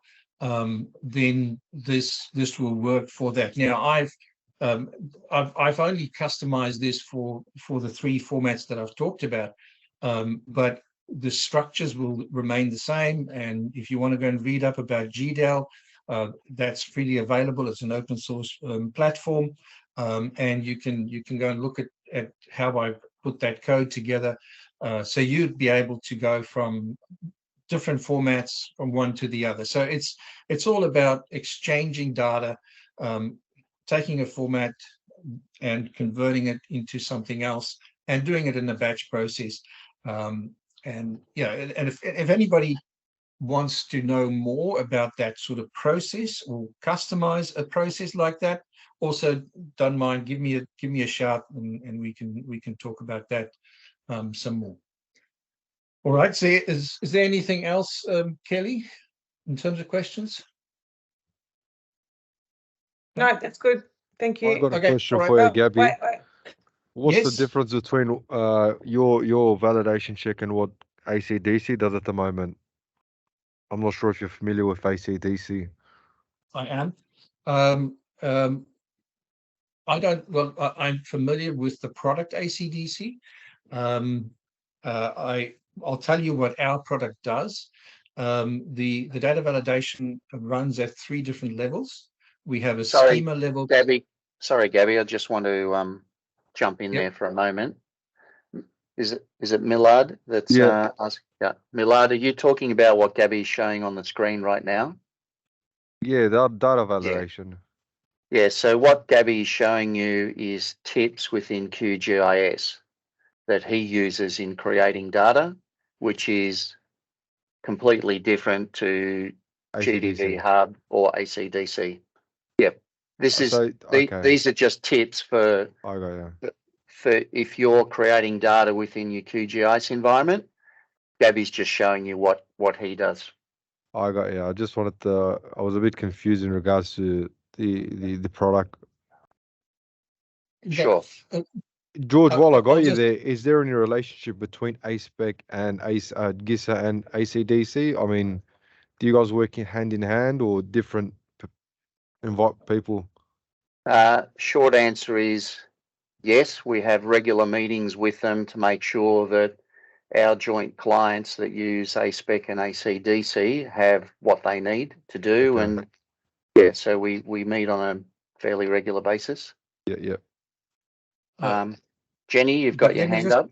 then this will work for that. Now I've only customized this for the 3 formats that I've talked about, but the structures will remain the same. And if you want to go and read up about GDAL, that's freely available. It's an open source platform, and you can go and look at how I put that code together. So you'd be able to go from different formats from one to the other. So it's all about exchanging data, taking a format and converting it into something else, and doing it in a batch process. And if anybody wants to know more about that sort of process, or customize a process like that, also don't mind, give me a shout, and we can talk about that some more. All right, so is there anything else, Kelly, in terms of questions? No, that's good. Thank you. I've got a Okay, question all right. for you, Oh, Gaby. wait. What's Yes. the difference between your validation check and what AC/DC does at the moment? I'm not sure if you're familiar with AC/DC. I am. I don't. Well, I'm familiar with the product AC/DC. I'll tell you what our product does. The data validation runs at 3 different levels. We have a schema level. Gaby. Sorry, Gaby. I just want to jump in there for a moment. Is it Millard that's asking? Yeah, Millard, are you talking about what Gaby's showing on the screen right now? Yeah, the data validation. Yeah, so what Gaby is showing you is tips within QGIS that he uses in creating data, which is completely different to GDV ACDC. Hub or ACDC. Yep. This is So, okay, these are just tips for I got you. if you're creating data within your QGIS environment. Gaby's just showing you what he does. I got you. I just wanted to. I was a bit confused in regards to the product. Sure. George, while I got I'll you just- there, is there any relationship between A-SPEC and GISA and ACDC? I mean, do you guys work hand in hand or different people? Short answer is yes. We have regular meetings with them to make sure that our joint clients that use A-SPEC and ACDC have what they need to do. Okay. And yeah, so we meet on a fairly regular basis. Yeah. Jenny, you've got your let me hand just- up.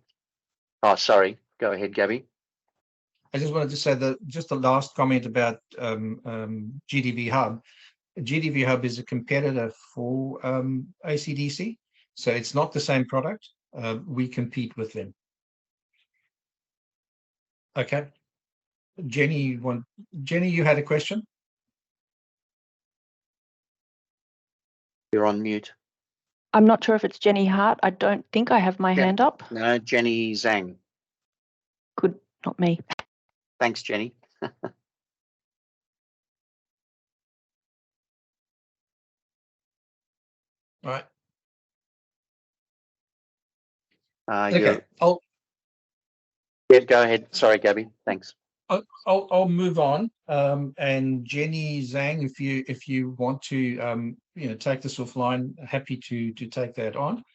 Oh, sorry. Go ahead, Gaby. I just wanted to say that just the last comment about GDV Hub. GDV Hub is a competitor for ACDC, so it's not the same product. We compete with them. Okay, Jenny, you had a question? You're on mute. I'm not sure if it's Jenny Hart. I don't think I have my Yeah. hand up. No, Jenny Zhang. Good, not me. Thanks, Jenny. All right. You're- Okay, I'll Yeah, go ahead. Sorry, Gaby. Thanks. I'll move on. And Jenny Zhang, if you want to take this offline, happy to take that on.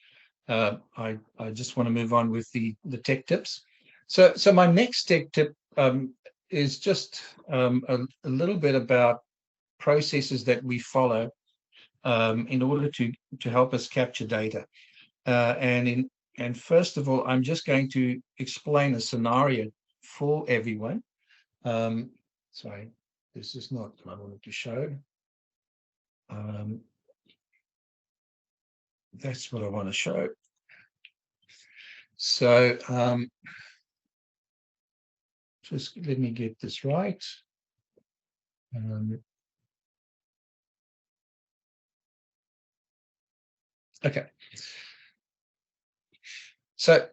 I just want to move on with the tech tips. So my next tech tip is just a little bit about processes that we follow in order to help us capture data. And first of all, I'm just going to explain a scenario for everyone. Sorry, this is not what I wanted to show. That's what I want to show. So just let me get this right. Okay. So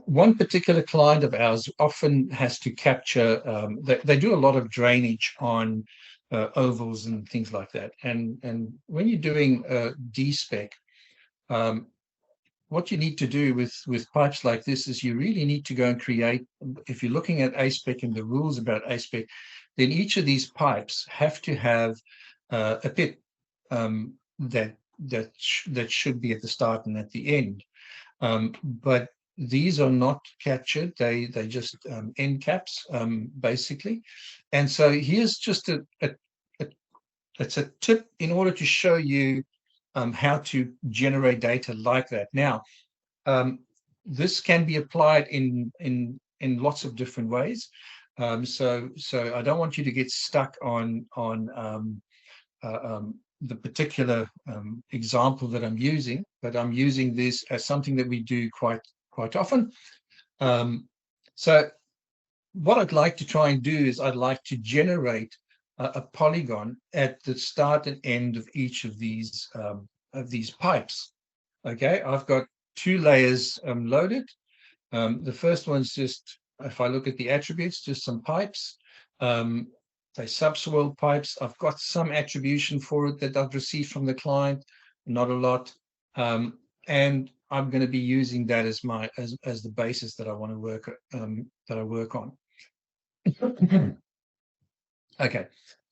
one particular client of ours often has to capture, they do a lot of drainage on ovals and things like that. And when you're doing D-Spec, what you need to do with pipes like this is you really need to go and create, if you're looking at A-SPEC and the rules about A-SPEC, then each of these pipes have to have a pit that should be at the start and at the end. But these are not captured. They just end caps, basically. And so here's just it's a tip in order to show you how to generate data like that. Now, this can be applied in lots of different ways. So I don't want you to get stuck on the particular example that I'm using, but I'm using this as something that we do quite often. So what I'd like to try and do is I'd like to generate a polygon at the start and end of each of these pipes. Okay, I've got two layers loaded. The first one's just, if I look at the attributes, just some pipes. They subsoil pipes. I've got some attribution for it that I've received from the client, not a lot. And I'm going to be using that as as the basis that I want to work on. Okay.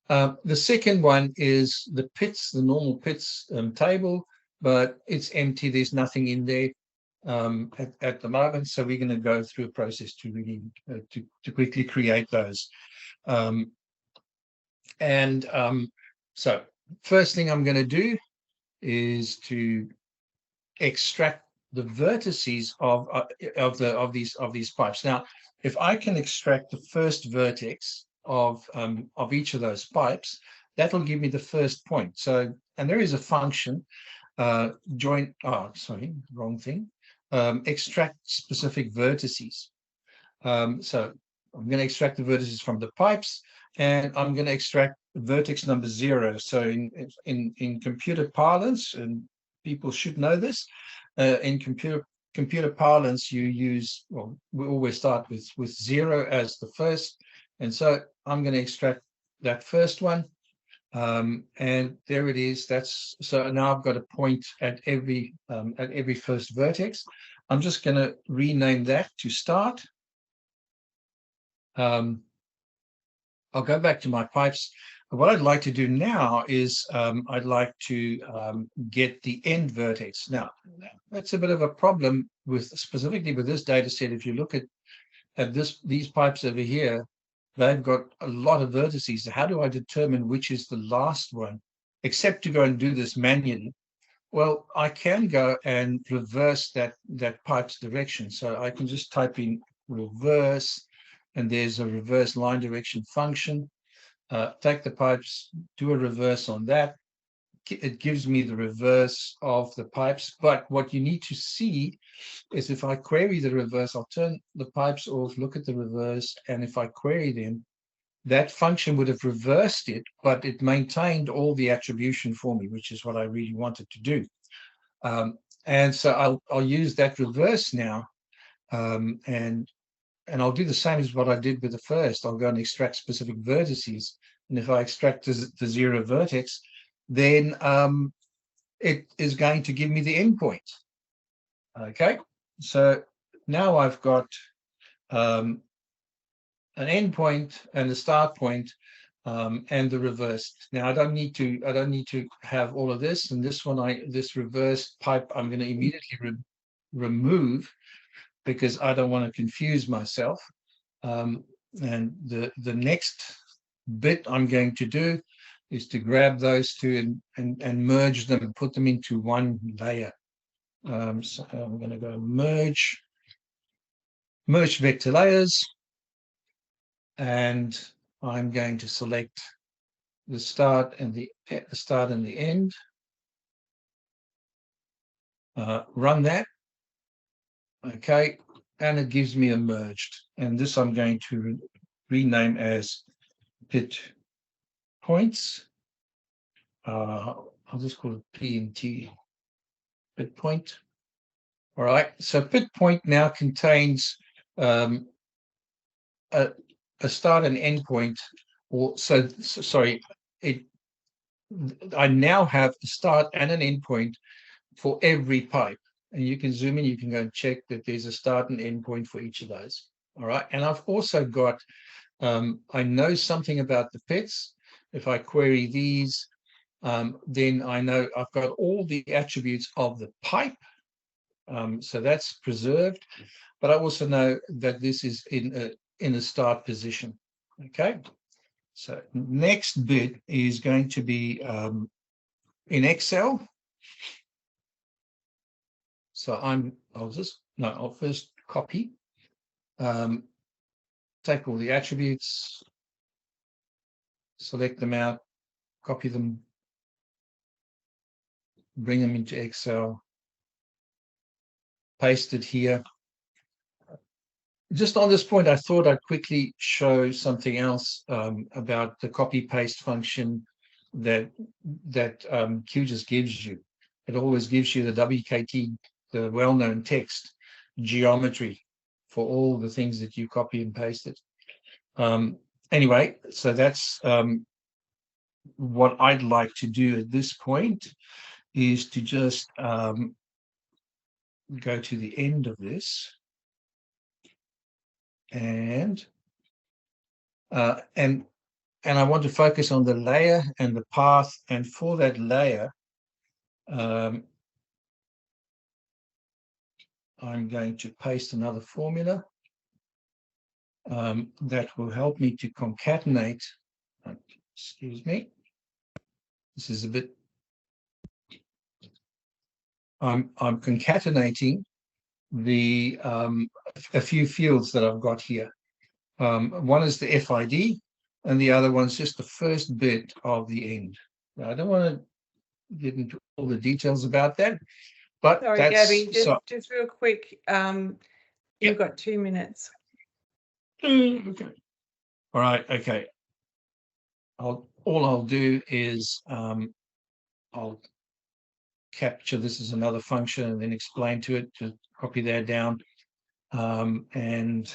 The second one is the pits, the normal pits table, but it's empty. There's nothing in there at the moment. So we're going to go through a process to really to quickly create those. So first thing I'm going to do is to extract the vertices of these pipes. Now, if I can extract the first vertex of each of those pipes, that will give me the first point. So and there is a function, join, oh, sorry, wrong thing, extract specific vertices. So I'm going to extract the vertices from the pipes, and I'm going to extract vertex number 0. So in computer parlance, and people should know this, in computer parlance, you use, well, we always start with 0 as the first, and so I'm going to extract that first one, and there it is. That's so now I've got a point at every first vertex. I'm just going to rename that to start. I'll go back to my pipes. What I'd like to do now is I'd like to get the end vertex. Now, that's a bit of a problem with specifically with this data set. If you look at these pipes over here, they've got a lot of vertices. How do I determine which is the last one, except to go and do this manually? Well, I can go and reverse that pipe's direction. So I can just type in reverse, and there's a reverse line direction function. Take the pipes, do a reverse on that. It gives me the reverse of the pipes. But what you need to see is if I query the reverse, I'll turn the pipes off, look at the reverse, and if I query them, that function would have reversed it, but it maintained all the attribution for me, which is what I really wanted to do. And so I'll use that reverse now, and I'll do the same as what I did with the first. I'll go and extract specific vertices. And if I extract the 0 vertex, then it is going to give me the endpoint. Okay, so now I've got an endpoint and a start point, and the reverse. Now I don't need to have all of this. And this one, this reverse pipe, I'm going to immediately remove, because I don't want to confuse myself. And the next bit I'm going to do is to grab those two and merge them and put them into one layer. So I'm going to go merge vector layers, and I'm going to select the start and the end. Run that. Okay, and it gives me a merged, and this I'm going to rename as pit points. I'll just call it P&T, pit point. All right, so pit point now contains a start and end point, or sorry, I now have a start and an end point for every pipe. And you can zoom in, you can go and check that there's a start and end point for each of those. All right. And I've also got, I know something about the pits. If I query these, then I know I've got all the attributes of the pipe. So that's preserved. But I also know that this is in a start position. Okay. So next bit is going to be in Excel. So I'll first copy, take all the attributes, select them out, copy them, bring them into Excel, paste it here. Just on this point, I thought I'd quickly show something else about the copy paste function that QGIS gives you. It always gives you the WKT, the well-known text geometry for all the things that you copy and pasted. Anyway, so that's what I'd like to do at this point, is to just go to the end of this, and I want to focus on the layer and the path, and for that layer, I'm going to paste another formula that will help me to concatenate. Excuse me. This is a bit. I'm concatenating the a few fields that I've got here. One is the FID, and the other one's just the first bit of the end. Now, I don't want to get into all the details about that. But Sorry, that's Gabby, just real quick. You've got 2 minutes. okay. All right. Okay. All I'll do is I'll capture this as another function and then explain to it to copy that down and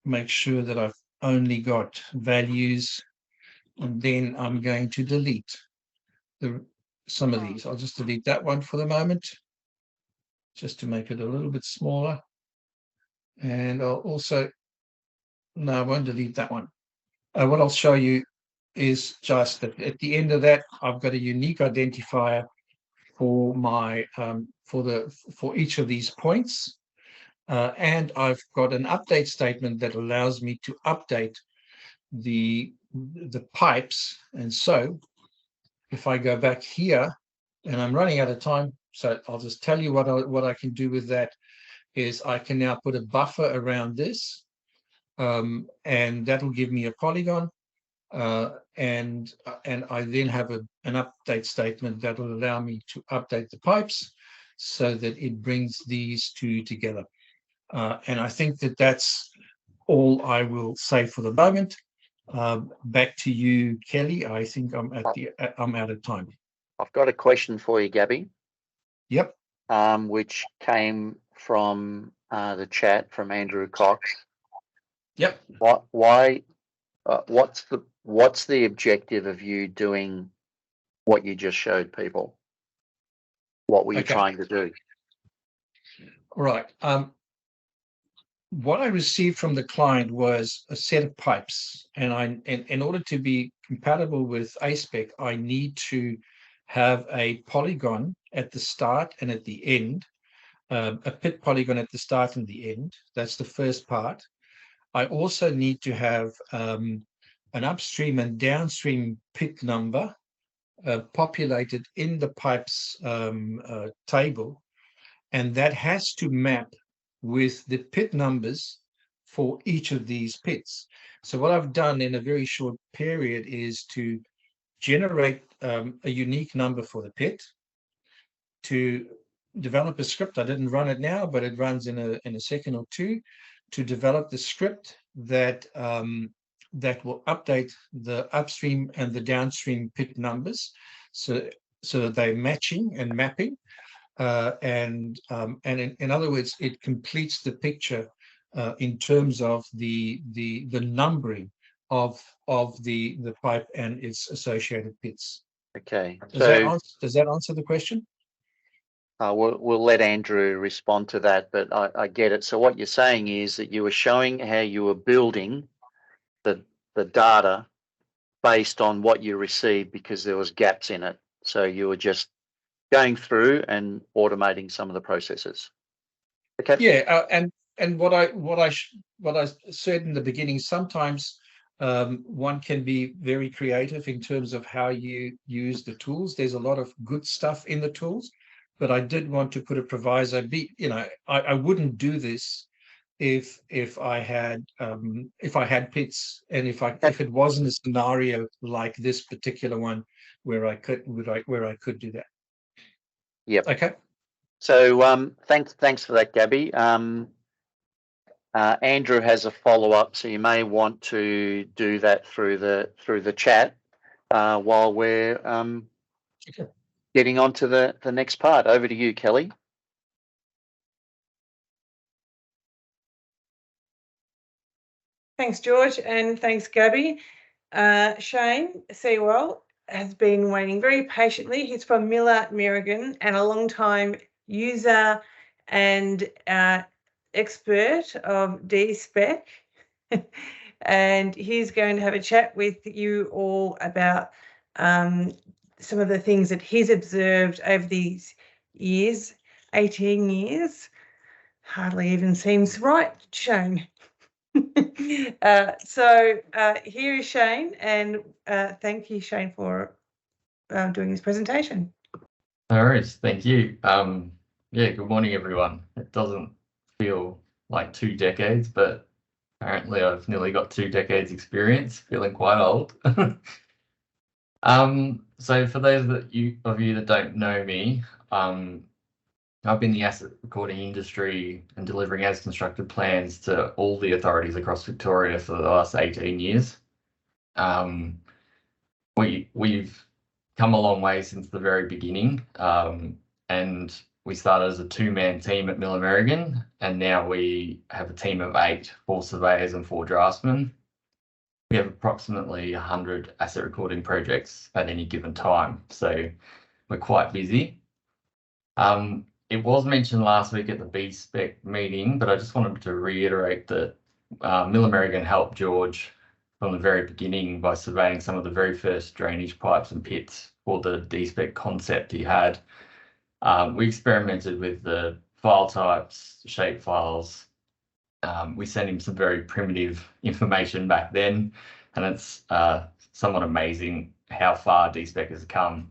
make sure that I've only got values, and then I'm going to delete some of these. I'll just delete that one for the moment, just to make it a little bit smaller. And I'll also, no, I won't delete that one. What I'll show you is just that at the end of that, I've got a unique identifier for my for each of these points. And I've got an update statement that allows me to update the pipes. And so if I go back here, and I'm running out of time, so I'll just tell you what I can do with that is I can now put a buffer around this, and that'll give me a polygon. And I then have an update statement that will allow me to update the pipes so that it brings these two together. And I think that that's all I will say for the moment. Back to you, Kelly. I think I'm out of time. I've got a question for you, Gabby. Yep. Which came from the chat from Andrew Cox. Yep. What's the objective of you doing what you just showed people? What were you trying to do? All right. What I received from the client was a set of pipes, and in order to be compatible with A-SPEC, I need to have a polygon at the start and at the end, a pit polygon at the start and the end. That's the first part. I also need to have an upstream and downstream pit number populated in the pipes table, and that has to map with the pit numbers for each of these pits. So what I've done in a very short period is to generate a unique number for the pit, to develop a script. I didn't run it now, but it runs in a second or two, to develop the script that that will update the upstream and the downstream pit numbers, so that they're matching and mapping. And in other words, it completes the picture in terms of the numbering of the pipe and its associated pits. Okay. Does that answer the question? We'll let Andrew respond to that, but I get it. So what you're saying is that you were showing how you were building the data based on what you received because there was gaps in it. So you were just going through and automating some of the processes. Okay. Yeah, and what I said in the beginning, sometimes one can be very creative in terms of how you use the tools. There's a lot of good stuff in the tools, but I did want to put a proviso. I wouldn't do this if I had pits, and if it wasn't a scenario like this particular one where I could do that. Yep. Okay. So thanks for that, Gabby. Andrew has a follow-up, so you may want to do that through the chat while we're getting on to the next part. Over to you, Kelly. Thanks, George, and thanks, Gabby. Shane Sewell has been waiting very patiently. He's from Millar, Merrigan, and a long-time user and expert of D-Spec. And he's going to have a chat with you all about some of the things that he's observed over these years, 18 years. Hardly even seems right, Shane. So here is Shane, and thank you, Shane, for doing this presentation. No worries, thank you. Yeah, good morning, everyone. It doesn't feel like 2 decades, but apparently I've nearly got 2 decades experience, feeling quite old. So for those of you that don't know me, I've been in the asset recording industry and delivering as constructed plans to all the authorities across Victoria for the last 18 years. We've come a long way since the very beginning, and we started as a 2-man team at Millar Merrigan, and now we have a team of 8, 4 surveyors and 4 draftsmen. We have approximately 100 asset recording projects at any given time, so we're quite busy. It was mentioned last week at the D-Spec meeting, but I just wanted to reiterate that Millar Merrigan helped George from the very beginning by surveying some of the very first drainage pipes and pits for the D-Spec concept he had. We experimented with the file types, shape files. We sent him some very primitive information back then, and it's somewhat amazing how far D-Spec has come.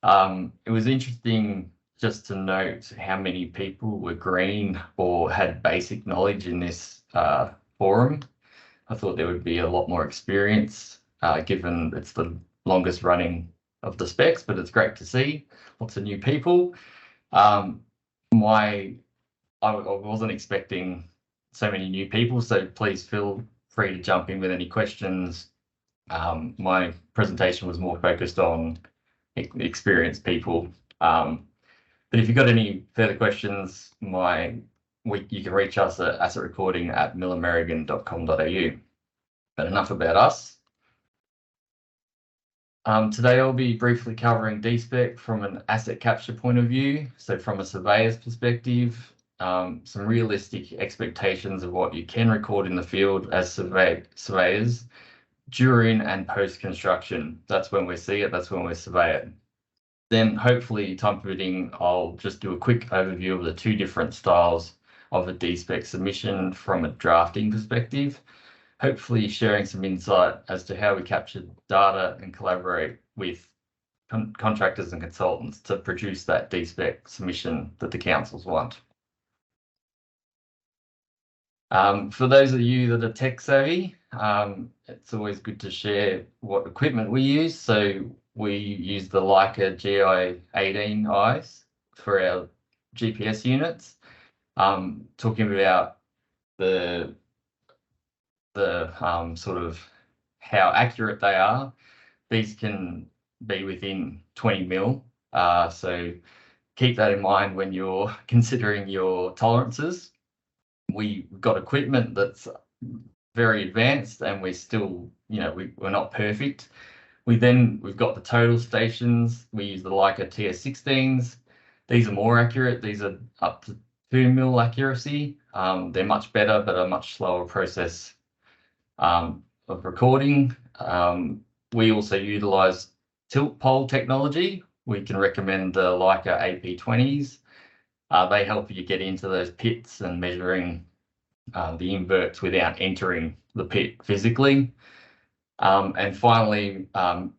It was interesting just to note how many people were green or had basic knowledge in this forum. I thought there would be a lot more experience, given it's the longest running of the specs, but it's great to see lots of new people. I wasn't expecting so many new people, so please feel free to jump in with any questions. My presentation was more focused on experienced people. But if you've got any further questions, you can reach us at assetrecording@millarmerrigan.com.au. But enough about us. Today I'll be briefly covering D-Spec from an asset capture point of view. So from a surveyor's perspective, some realistic expectations of what you can record in the field as surveyors during and post-construction. That's when we see it, that's when we survey it. Then hopefully, time permitting, I'll just do a quick overview of the 2 different styles of a D-Spec submission from a drafting perspective, hopefully sharing some insight as to how we capture data and collaborate with contractors and consultants to produce that D-Spec submission that the councils want. For those of you that are tech savvy, it's always good to share what equipment we use. So we use the Leica GI18 eyes for our GPS units. Talking about the sort of how accurate they are, these can be within 20 mil. So keep that in mind when you're considering your tolerances. We've got equipment that's very advanced, and we're still, we're not perfect. We've got the total stations. We use the Leica TS16s. These are more accurate. These are up to 2 mil accuracy. They're much better, but a much slower process of recording. We also utilize tilt pole technology. We can recommend the Leica AP20s. They help you get into those pits and measuring the inverts without entering the pit physically. And finally,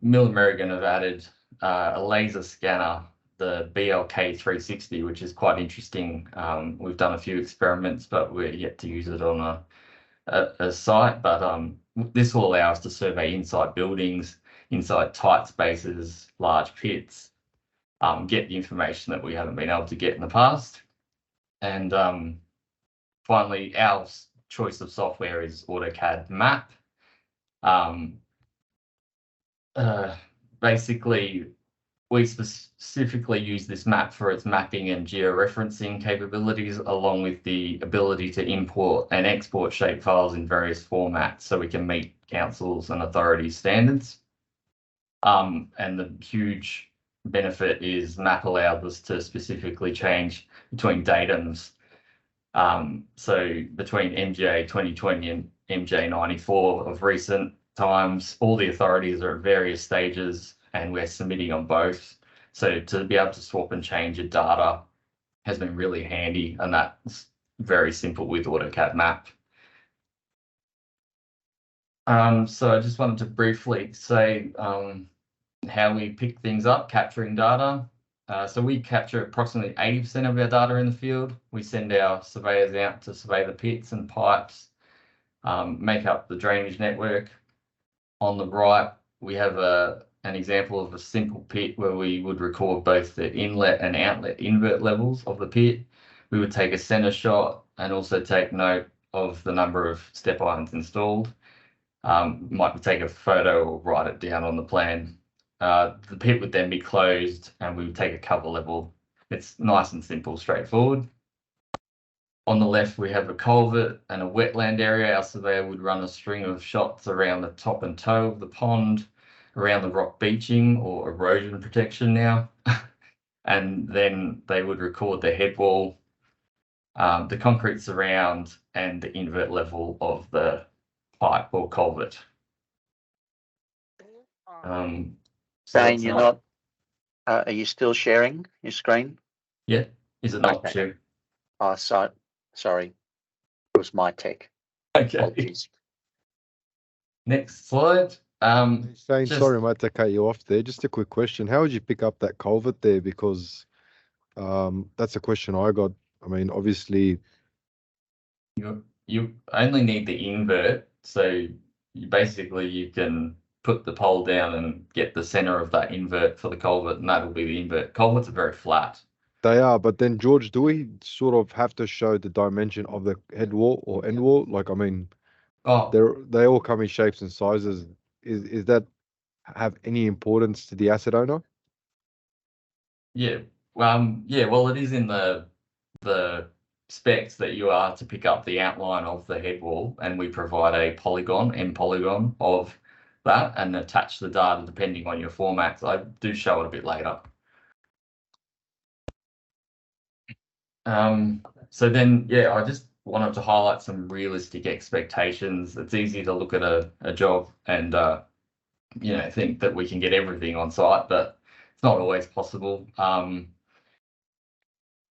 Millar Merrigan have added a laser scanner, the BLK360, which is quite interesting. We've done a few experiments, but we're yet to use it on a site. But this will allow us to survey inside buildings, inside tight spaces, large pits, get the information that we haven't been able to get in the past. And finally, our choice of software is AutoCAD Map. Basically, we specifically use this map for its mapping and georeferencing capabilities, along with the ability to import and export shapefiles in various formats so we can meet councils and authorities standards. And the huge benefit is map allows us to specifically change between datums. So between MJ 2020 and MJ 94 of recent times, all the authorities are at various stages and we're submitting on both. So to be able to swap and change your data has been really handy, and that's very simple with AutoCAD Map. So I just wanted to briefly say how we pick things up, capturing data. So we capture approximately 80% of our data in the field. We send our surveyors out to survey the pits and pipes, make up the drainage network. On the right, we have a an example of a simple pit where we would record both the inlet and outlet invert levels of the pit. We would take a center shot and also take note of the number of step irons installed. Might take a photo or write it down on the plan. The pit would then be closed and we would take a cover level. It's nice and simple, straightforward. On the left, we have a culvert and a wetland area. Our surveyor would run a string of shots around the top and toe of the pond, around the rock beaching or erosion protection now. And then they would record the head wall, the concrete surround, and the invert level of the pipe or culvert. So Shane, that's you're not, are you still sharing your screen? Yeah, is it not Okay. shared? Oh, sorry. It was my tech. Okay. Apologies. Next slide. Shane, just- sorry, mate, to cut you off there. Just a quick question. How would you pick up that culvert there? Because that's a question I got. I mean, obviously, You only need the invert, so you can put the pole down and get the center of that invert for the culvert, and that'll be the invert. Culverts are very flat. they are. But then, George, do we sort of have to show the dimension of the head wall or end wall? Like, I mean, Oh, they all come in shapes and sizes. Is that have any importance to the asset owner? yeah. Well, it is in the specs that you are to pick up the outline of the head wall, and we provide a M polygon of that and attach the data depending on your formats. I do show it a bit later. So then, I just wanted to highlight some realistic expectations. It's easy to look at a job and think that we can get everything on site, but it's not always possible.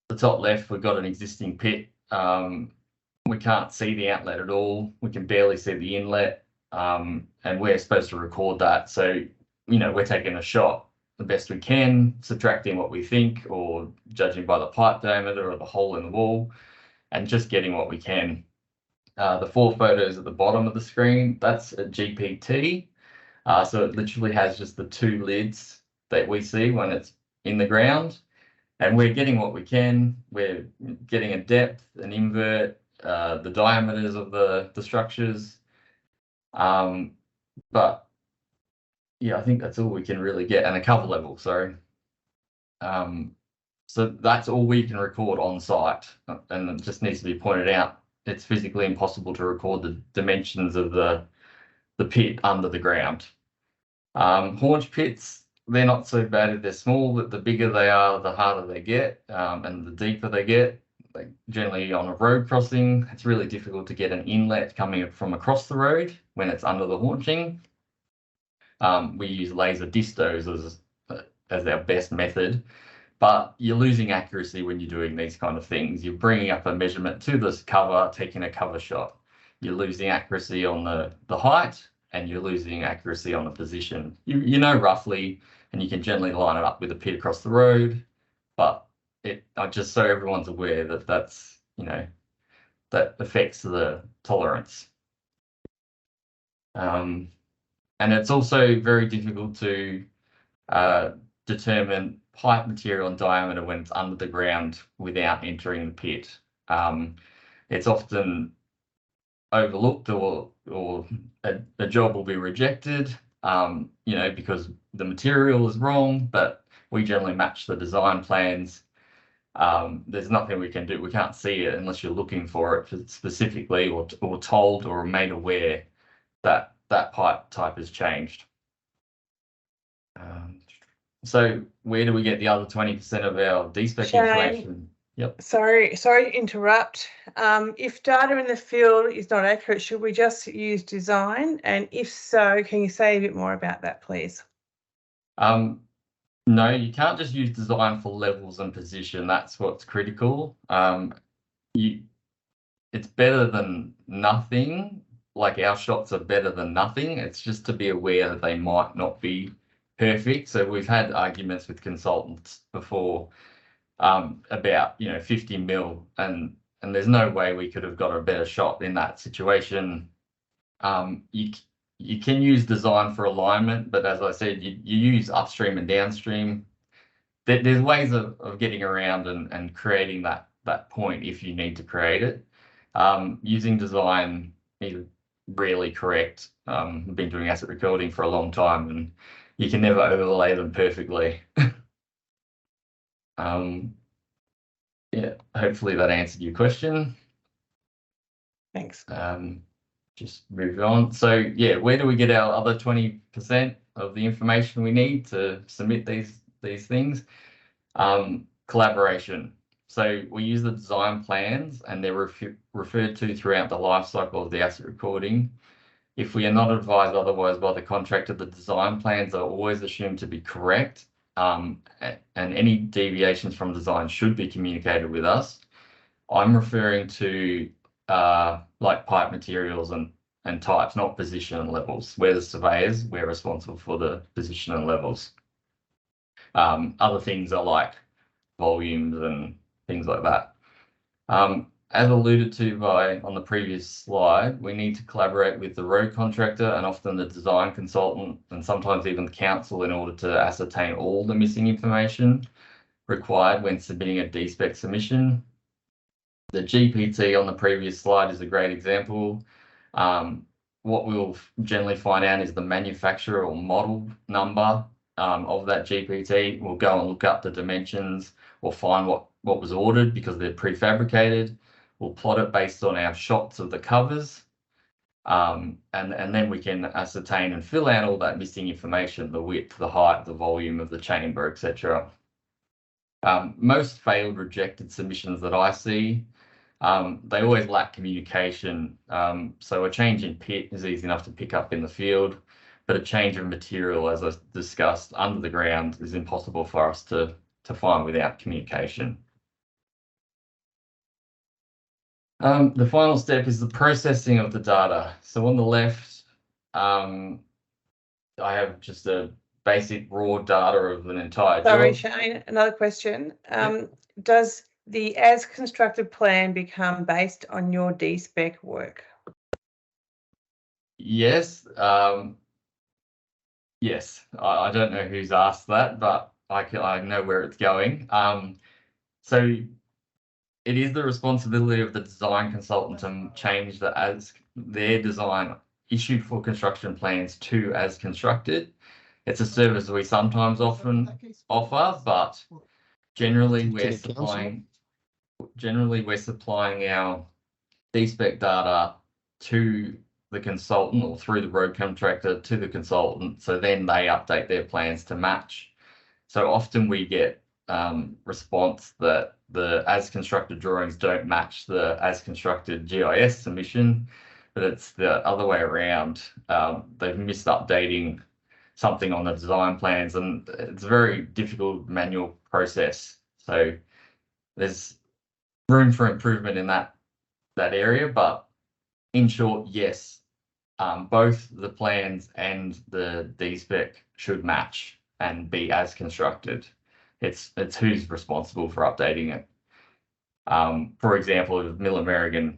The top left, we've got an existing pit. We can't see the outlet at all. We can barely see the inlet, and we're supposed to record that. So, we're taking a shot the best we can, subtracting what we think or judging by the pipe diameter or the hole in the wall, and just getting what we can. The 4 photos at the bottom of the screen, that's a GPT. So it literally has just the 2 lids that we see when it's in the ground. And we're getting what we can. We're getting a depth, an invert, the diameters of the structures. But I think that's all we can really get, and a cover level, sorry. So that's all we can record on site, and it just needs to be pointed out. It's physically impossible to record the dimensions of the pit under the ground. Haunch pits, they're not so bad if they're small, but the bigger they are, the harder they get, and the deeper they get. Like generally on a road crossing, it's really difficult to get an inlet coming from across the road when it's under the haunching. We use laser distos as our best method, but you're losing accuracy when you're doing these kind of things. You're bringing up a measurement to this cover, taking a cover shot. You're losing accuracy on the height, and you're losing accuracy on the position. You know roughly, and you can generally line it up with a pit across the road, but just so everyone's aware that's that affects the tolerance. And it's also very difficult to determine pipe material and diameter when it's under the ground without entering the pit. It's often overlooked or a job will be rejected, because the material is wrong, but we generally match the design plans. There's nothing we can do. We can't see it unless you're looking for it specifically or told or made aware that pipe type has changed. So where do we get the other 20% of our D-Spec information? Yep. Sorry to interrupt. If data in the field is not accurate, should we just use design? And if so, can you say a bit more about that, please? No, you can't just use design for levels and position. That's what's critical. It's better than nothing. Like our shots are better than nothing. It's just to be aware that they might not be perfect. So we've had arguments with consultants before about 50 mil, and there's no way we could have got a better shot in that situation. you can use design for alignment, but as I said, you use upstream and downstream. There's ways of getting around and creating that point if you need to create it. Using design is rarely correct. I've been doing asset recording for a long time, and you can never overlay them perfectly. Yeah, hopefully that answered your question. Thanks. Just move on. So yeah, where do we get our other 20% of the information we need to submit these things? Collaboration. So we use the design plans, and they're referred to throughout the life cycle of the asset recording. If we are not advised otherwise by the contractor, the design plans are always assumed to be correct, and any deviations from design should be communicated with us. I'm referring to like pipe materials and types, not position and levels. We're the surveyors, we're responsible for the position and levels. Other things are like volumes and things like that. As alluded to on the previous slide, we need to collaborate with the road contractor and often the design consultant and sometimes even the council in order to ascertain all the missing information required when submitting a D-Spec submission. The GPT on the previous slide is a great example. What we'll generally find out is the manufacturer or model number of that GPT. We'll go and look up the dimensions or find what was ordered because they're prefabricated. We'll plot it based on our shots of the covers. And then we can ascertain and fill out all that missing information, the width, the height, the volume of the chamber, etc. Most failed rejected submissions that I see, they always lack communication. So a change in pit is easy enough to pick up in the field, but a change of material, as I discussed, under the ground is impossible for us to find without communication. The final step is the processing of the data. So on the left, I have just a basic raw data of an entire Sorry, job. Shane, another question. Does the as constructed plan become based on your D-Spec work? Yes. Yes, I don't know who's asked that, but I know where it's going. So it is the responsibility of the design consultant to change their design issued for construction plans to as constructed. It's a service we sometimes often offer, but generally we're supplying our D-Spec data to the consultant or through the road contractor to the consultant, so then they update their plans to match. So often we get response that the as constructed drawings don't match the as constructed GIS submission, but it's the other way around. They've missed updating something on the design plans, and it's a very difficult manual process. So there's room for improvement in that area, but in short, yes, both the plans and the D-Spec should match and be as constructed. It's who's responsible for updating it. For example, with Millar Merrigan,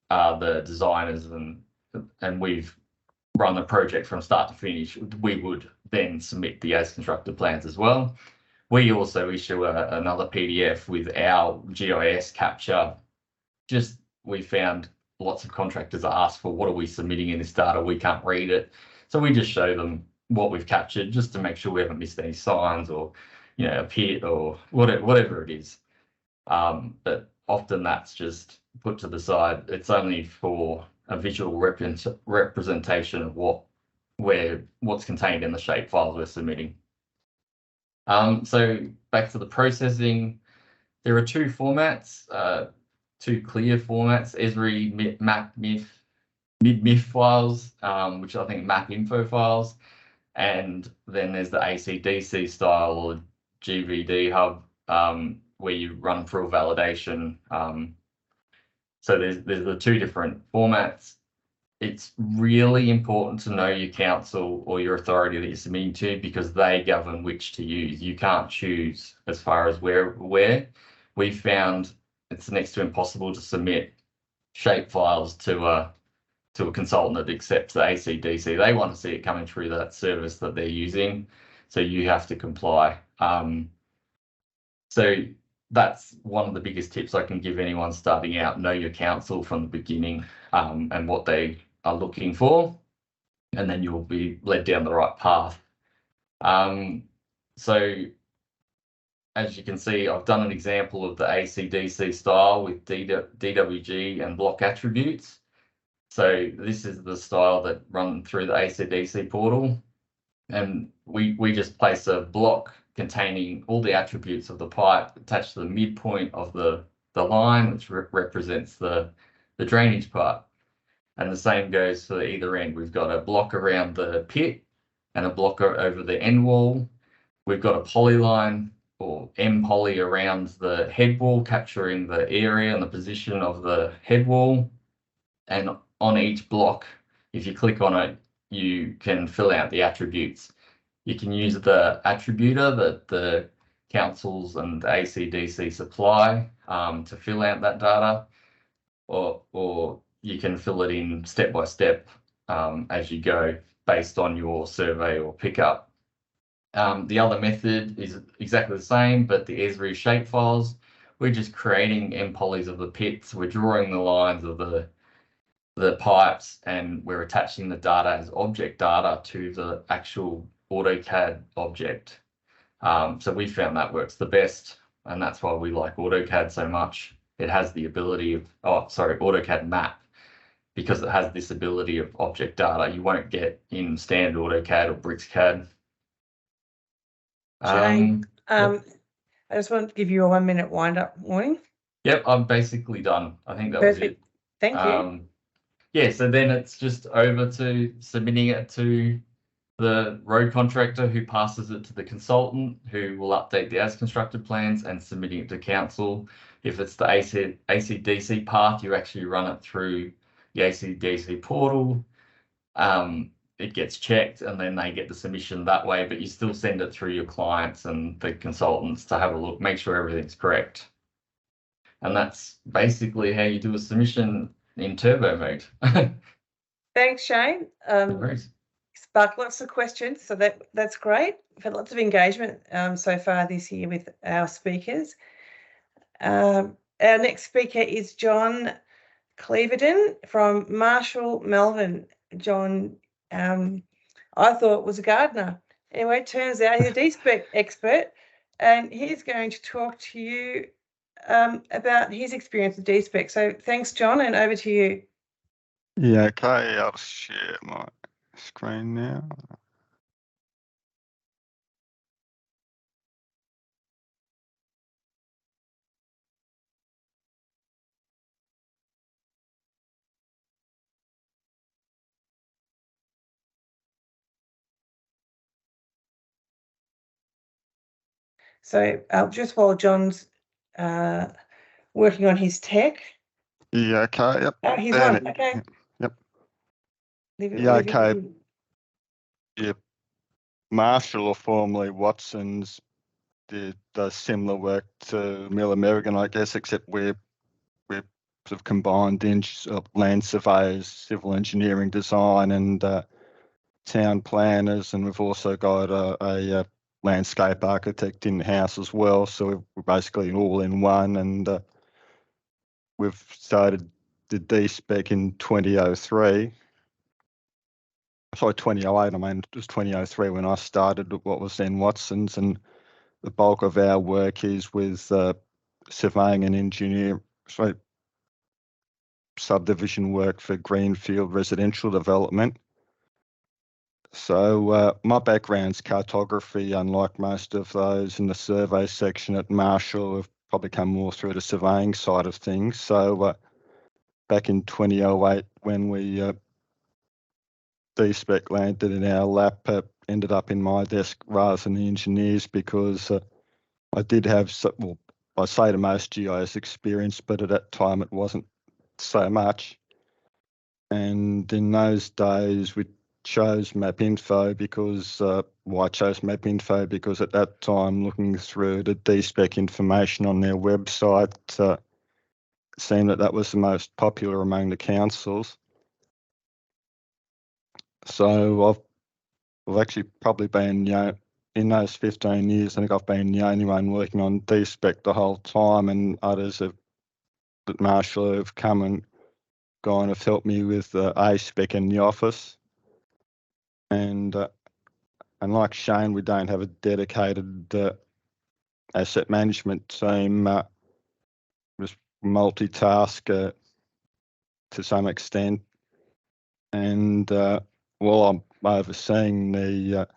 the designers and we've run the project from start to finish, we would then submit the as constructed plans as well. We also issue another PDF with our GIS capture. Just we found lots of contractors ask for, what are we submitting in this data? We can't read it. So we just show them what we've captured just to make sure we haven't missed any signs or, you know, a pit or whatever it is. But often that's just put to the side. It's only for a visual representation of what's contained in the shape files we're submitting. So back to the processing, there are two formats, two clear formats, Esri map mid-MIF files, which I think map info files, and then there's the ACDC style or GVD hub, where you run through a validation. So there's the two different formats. It's really important to know your council or your authority that you're submitting to, because they govern which to use. You can't choose as far as where. We found it's next to impossible to submit shape files to to a consultant that accepts the AC/DC. They want to see it coming through that service that they're using, so you have to comply. So that's one of the biggest tips I can give anyone starting out. Know your council from the beginning, and what they are looking for, and then you'll be led down the right path. So as you can see, I've done an example of the AC/DC style with DWG and block attributes. So this is the style that run through the AC/DC portal. And we just place a block containing all the attributes of the pipe attached to the midpoint of the line, which represents the drainage part. And the same goes for either end. We've got a block around the pit and a block over the end wall. We've got a polyline or M poly around the head wall, capturing the area and the position of the head wall. And on each block, if you click on it, you can fill out the attributes. You can use the attributor that the councils and the AC/DC supply to fill out that data, or you can fill it in step by step as you go based on your survey or pickup. The other method is exactly the same, but the Esri shapefiles, we're just creating M polys of the pits. We're drawing the lines of the pipes, and we're attaching the data as object data to the actual AutoCAD object. So we found that works the best, and that's why we like AutoCAD so much. It has the ability of, AutoCAD map, because it has this ability of object data you won't get in standard AutoCAD or BricsCAD. Jane, Yep. I just want to give you a 1 minute wind up warning. Yep, I'm basically done. I think that was Perfect. it. Thank you. Yeah, so then it's just over to submitting it to the road contractor, who passes it to the consultant, who will update the as constructed plans and submitting it to council. If it's the AC/DC path, you actually run it through the AC/DC portal. It gets checked, and then they get the submission that way, but you still send it through your clients and the consultants to have a look, make sure everything's correct. And that's basically how you do a submission in turbo mode. Thanks, Shane. Sparked lots of questions, so that's great. We've had lots of engagement so far this year with our speakers. Our next speaker is John Cleverdon from Marshal, Melbourne. John, I thought was a gardener. Anyway, it turns out he's a D-Spec expert, and he's going to talk to you about his experience with D-Spec. So thanks, John, and over to you. Yeah, okay, I'll share my screen now. So just while John's working on his tech. Yeah, okay, yep. Oh, he's on, okay. Yep. Yeah, okay. Yep. Marshall, or formerly Watson's, does similar work to Millar Merrigan, I guess, except we're sort of combined in land surveyors, civil engineering design, and town planners, and we've also got a landscape architect in house as well. So we're basically all in one, and we've started the D-Spec in 2003. Sorry, 2008. I mean, it was 2003 when I started what was then Watson's, and the bulk of our work is with surveying and engineering, subdivision work for greenfield residential development. So my background's cartography, unlike most of those in the survey section at Marshall. Have probably come more through the surveying side of things. So back in 2008, when we D-Spec landed in our lap, ended up in my desk rather than the engineers, because I did have, well, I say the most GIS experience, but at that time it wasn't so much. And in those days we chose MapInfo because, I chose MapInfo because at that time, looking through the D-Spec information on their website, it seemed that was the most popular among the councils. So I've actually probably been, in those 15 years, I think I've been the only one working on D-Spec the whole time, and others at Marshal have come and gone, have helped me with A-SPEC in the office. And like Shane, we don't have a dedicated asset management team. Just multitask to some extent. And while I'm overseeing the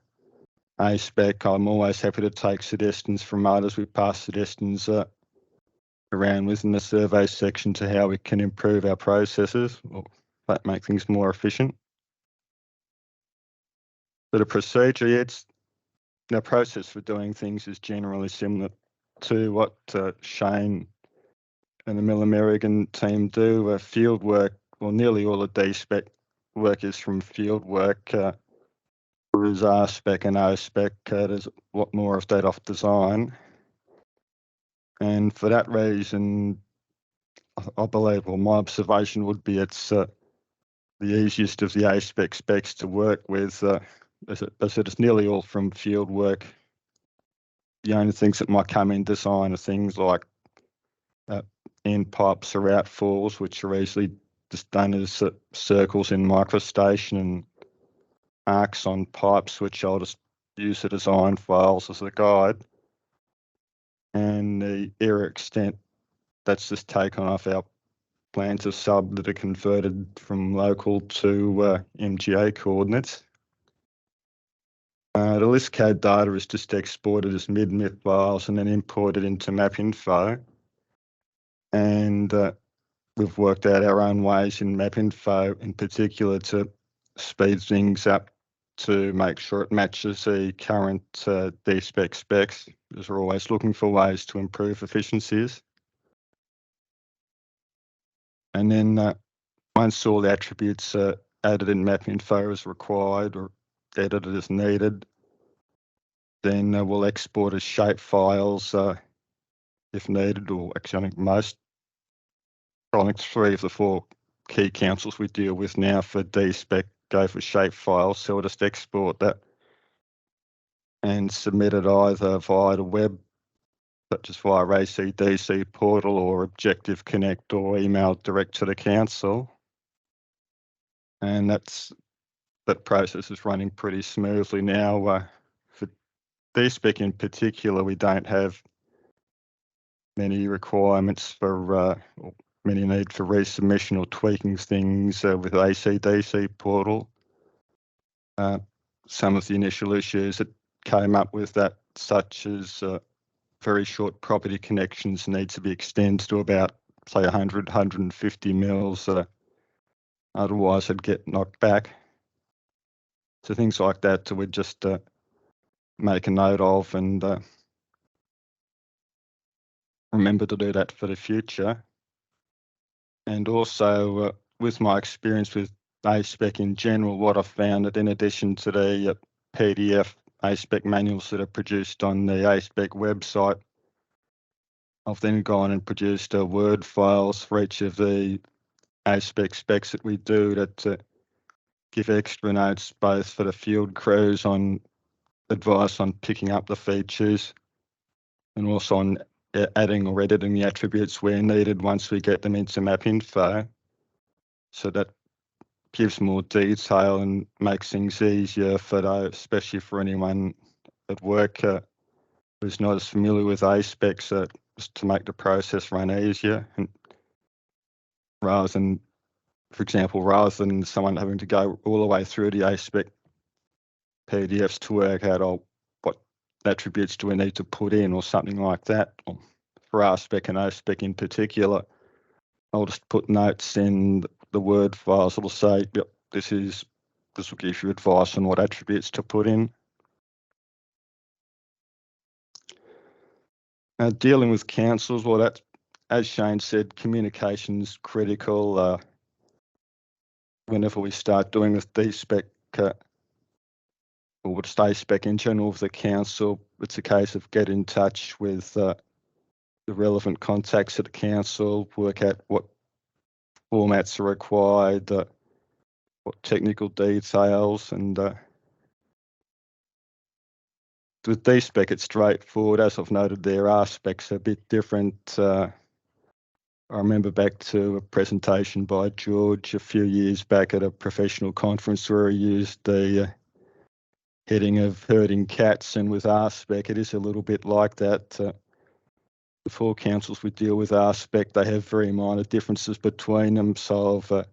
A-SPEC, I'm always happy to take suggestions from others. We pass suggestions around within the survey section to how we can improve our processes or make things more efficient. But a procedure, it's the process for doing things is generally similar to what Shane and the Millar Merrigan team do. Field work, well, nearly all the D-Spec work is from field work. Whereas A-SPEC and A-SPEC, there's a lot more of that off design. And for that reason, I believe, well, my observation would be it's the easiest of the A-SPEC specs to work with. As I said, it's nearly all from field work. The only things that might come in design are things like end pipes or outfalls, which are easily just done as circles in microstation, and arcs on pipes, which I'll just use the design files as a guide. And the area extent, that's just taken off our plans of sub that are converted from local to MGA coordinates. The list code data is just exported as mid-MIP files and then imported into MapInfo. And we've worked out our own ways in MapInfo in particular to speed things up to make sure it matches the current D-Spec specs, because we're always looking for ways to improve efficiencies. And then once all the attributes are added in MapInfo as required or edited as needed, then we'll export as shape files if needed, or actually I think 3 of the 4 key councils we deal with now for D-Spec go for shape files, so we'll just export that and submit it either via the web, such as via ACDC portal or Objective Connect, or email direct to the council. And that process is running pretty smoothly now. For D-Spec in particular, we don't have many requirements for many need for resubmission or tweaking things with ACDC portal. Some of the initial issues that came up with that, such as very short property connections, need to be extended to about, say, 100, 150 mils. Otherwise, it'd get knocked back. So things like that we'd just make a note of and remember to do that for the future. And also, with my experience with A-SPEC in general, what I've found that in addition to the PDF A-SPEC manuals that are produced on the A-SPEC website, I've then gone and produced Word files for each of the A-SPEC specs that we do that give extra notes both for the field crews on advice on picking up the features, and also on adding or editing the attributes where needed once we get them into MapInfo. So that gives more detail and makes things easier for those, especially for anyone at work who's not as familiar with A-SPECs, just to make the process run easier. And rather than, for example, rather than someone having to go all the way through the A-SPEC PDFs to work out what attributes do we need to put in or something like that. Or for A-SPEC and A-SPEC in particular, I'll just put notes in the Word files. It'll say, yep, this will give you advice on what attributes to put in. Dealing with councils, well, that's, as Shane said, communication's critical. Whenever we start doing with D-Spec, or with A-SPEC in general with the council, it's a case of get in touch with the relevant contacts at the council, work out what formats are required, technical details, and with D-Spec it's straightforward. As I've noted there, A-SPEC's a bit different. I remember back to a presentation by George a few years back at a professional conference where he used the heading of herding cats, and with A-SPEC it is a little bit like that. The four councils we deal with A-SPEC, they have very minor differences between them, so I've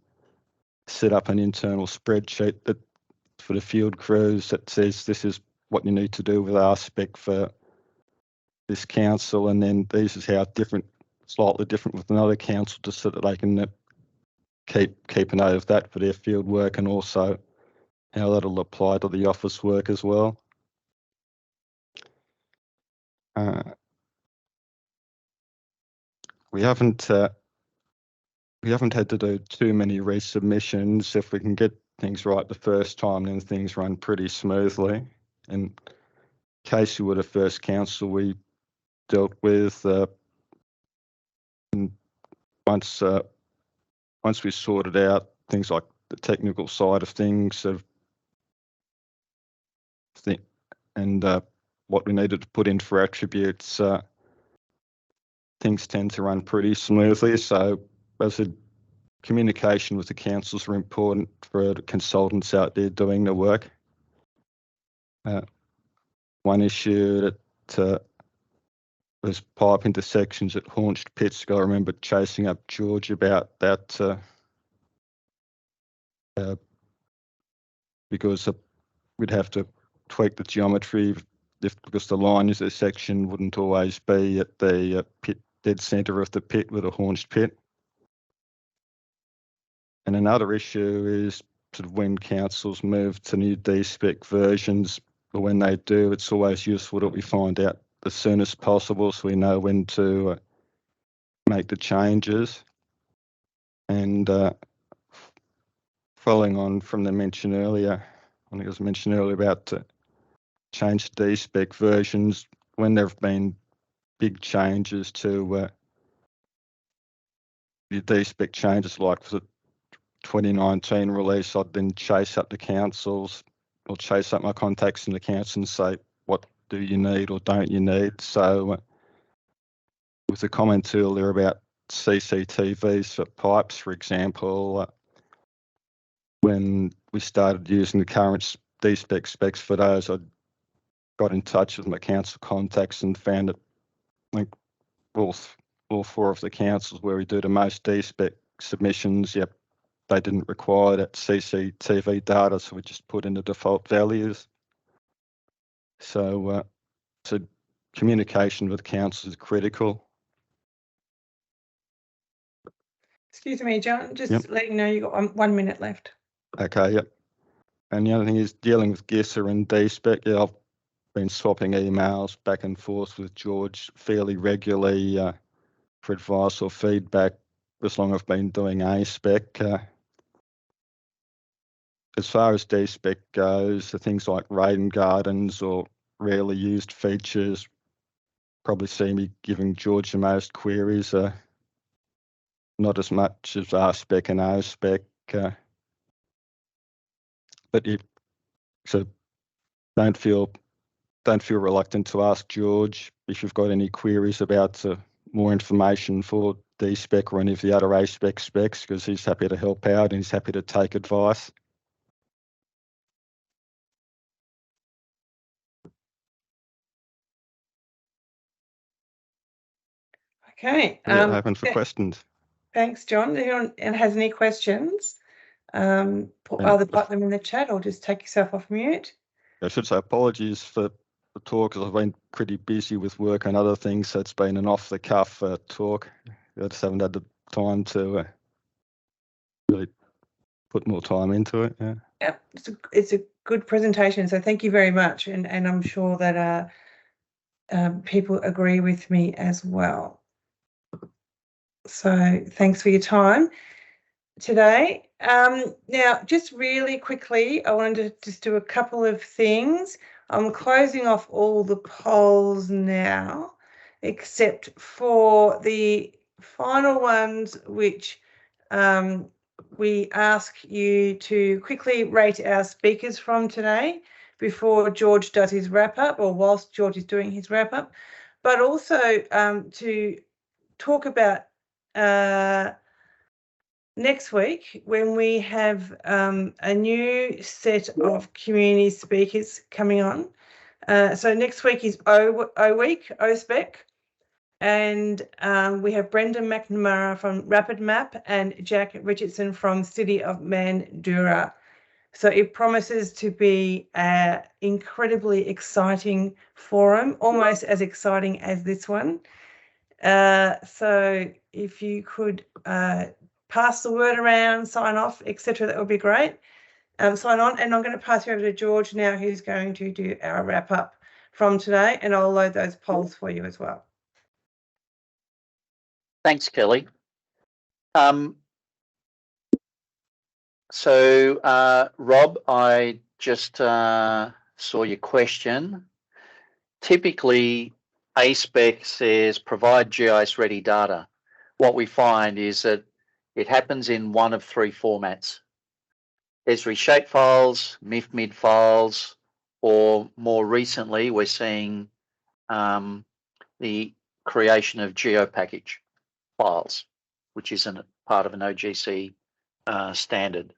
set up an internal spreadsheet that for the field crews that says this is what you need to do with A-SPEC for this council, and then this is how slightly different with another council, just so that they can keep a note of that for their field work, and also how that'll apply to the office work as well. We haven't had to do too many resubmissions. If we can get things right the first time, then things run pretty smoothly. In case you were the first council we dealt with, once we sorted out things like the technical side of things and what we needed to put in for attributes, things tend to run pretty smoothly. So as a communication with the councils are important for the consultants out there doing the work. One issue that was pipe intersections at Haunched Pits. I remember chasing up George about that because we'd have to tweak the geometry because the line intersection wouldn't always be at the dead centre of the pit with a Haunched Pit. And another issue is sort of when councils move to new D-Spec versions, but when they do, it's always useful that we find out as soon as possible so we know when to make the changes. And following on from the mention earlier, I think it was mentioned earlier about change D-Spec versions, when there have been big changes to the D-Spec changes, like for the 2019 release, I'd then chase up the councils or chase up my contacts in the council and say, what do you need or don't you need? So with the comment earlier about CCTVs for pipes, for example, when we started using the current D-Spec specs for those, I got in touch with my council contacts and found that I think all four of the councils where we do the most D-Spec submissions, yep, they didn't require that CCTV data, so we just put in the default values. So communication with council is critical. Excuse me, John, just Yep. letting you know you've got 1 minute left. Okay, yep. And the other thing is dealing with GISA and D-Spec. Yeah, I've been swapping emails back and forth with George fairly regularly for advice or feedback as long as I've been doing A-SPEC. As far as D-Spec goes, the things like rain gardens or rarely used features probably see me giving George the most queries, not as much as A-SPEC and A-SPEC. But so don't feel reluctant to ask George if you've got any queries about more information for D-Spec or any of the other A-SPEC specs, because he's happy to help out and he's happy to take advice. Okay. Open for yeah, questions. Thanks, John. If anyone has any questions, either put them in the chat or just take yourself off mute. I should say apologies for the talk, because I've been pretty busy with work and other things, so it's been an off-the-cuff talk. I just haven't had the time to really put more time into it. Yeah. Yeah, it's a good presentation, so thank you very much, and I'm sure that people agree with me as well. So thanks for your time today. Now, just really quickly, I wanted to just do a couple of things. I'm closing off all the polls now, except for the final ones, which we ask you to quickly rate our speakers from today before George does his wrap up, or whilst George is doing his wrap up, but also to talk about next week when we have a new set of community speakers coming on. So next week is O week, A-SPEC. And we have Brendan McNamara from Rapid Map and Jack Richardson from City of Mandurah. So it promises to be an incredibly exciting forum, almost as exciting as this one. So if you could pass the word around, sign off, etc., that would be great. Sign on, and I'm going to pass you over to George now, who's going to do our wrap up from today, and I'll load those polls for you as well. Thanks, Kelly. Rob, I just saw your question. Typically, A-SPEC says provide GIS-ready data. What we find is that it happens in one of three formats. Esri shapefiles, MIF-MID files, or more recently, we're seeing the creation of GeoPackage files, which isn't part of an OGC standard.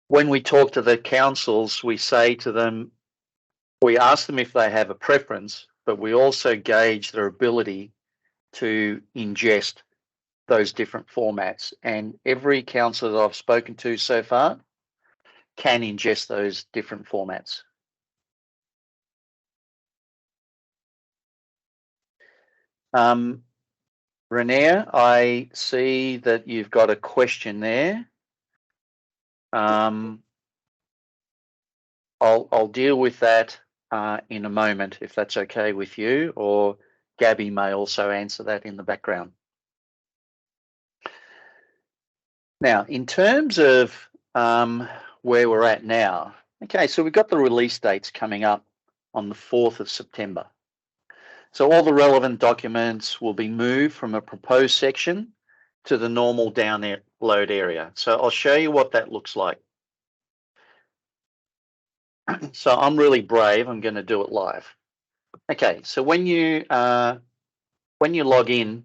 When we talk to the councils, we say to them, we ask them if they have a preference, but we also gauge their ability to ingest those different formats. And every councillor that I've spoken to so far can ingest those different formats. Renier, I see that you've got a question there. I'll deal with that in a moment, if that's okay with you, or Gaby may also answer that in the background. Now, in terms of where we're at now, okay, so we've got the release dates coming up on the 4th of September. So all the relevant documents will be moved from a proposed section to the normal download area. So I'll show you what that looks like. So I'm really brave. I'm going to do it live. Okay, so when you log in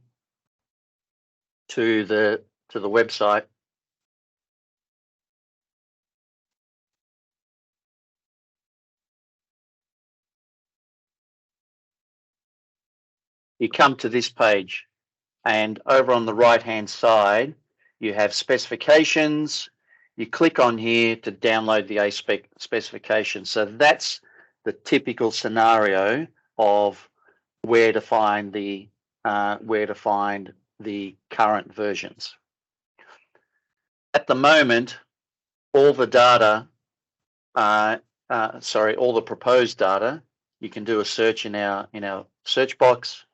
to the website, you come to this page, and over on the right hand side you have specifications. You click on here to download the A-SPEC specification. So that's the typical scenario of where to find the current versions. At the moment, all the data, all the proposed data, you can do a search in our search box.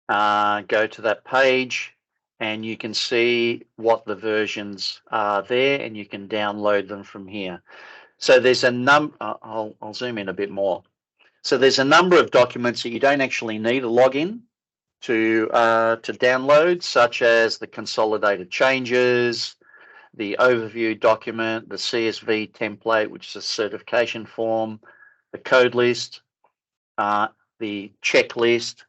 Go to that page, and you can see what the versions are there, and you can download them from here. So there's a I'll zoom in a bit more. So there's a number of documents that you don't actually need a login to download, such as the consolidated changes, the overview document, the CSV template, which is a certification form, the code list, the checklist.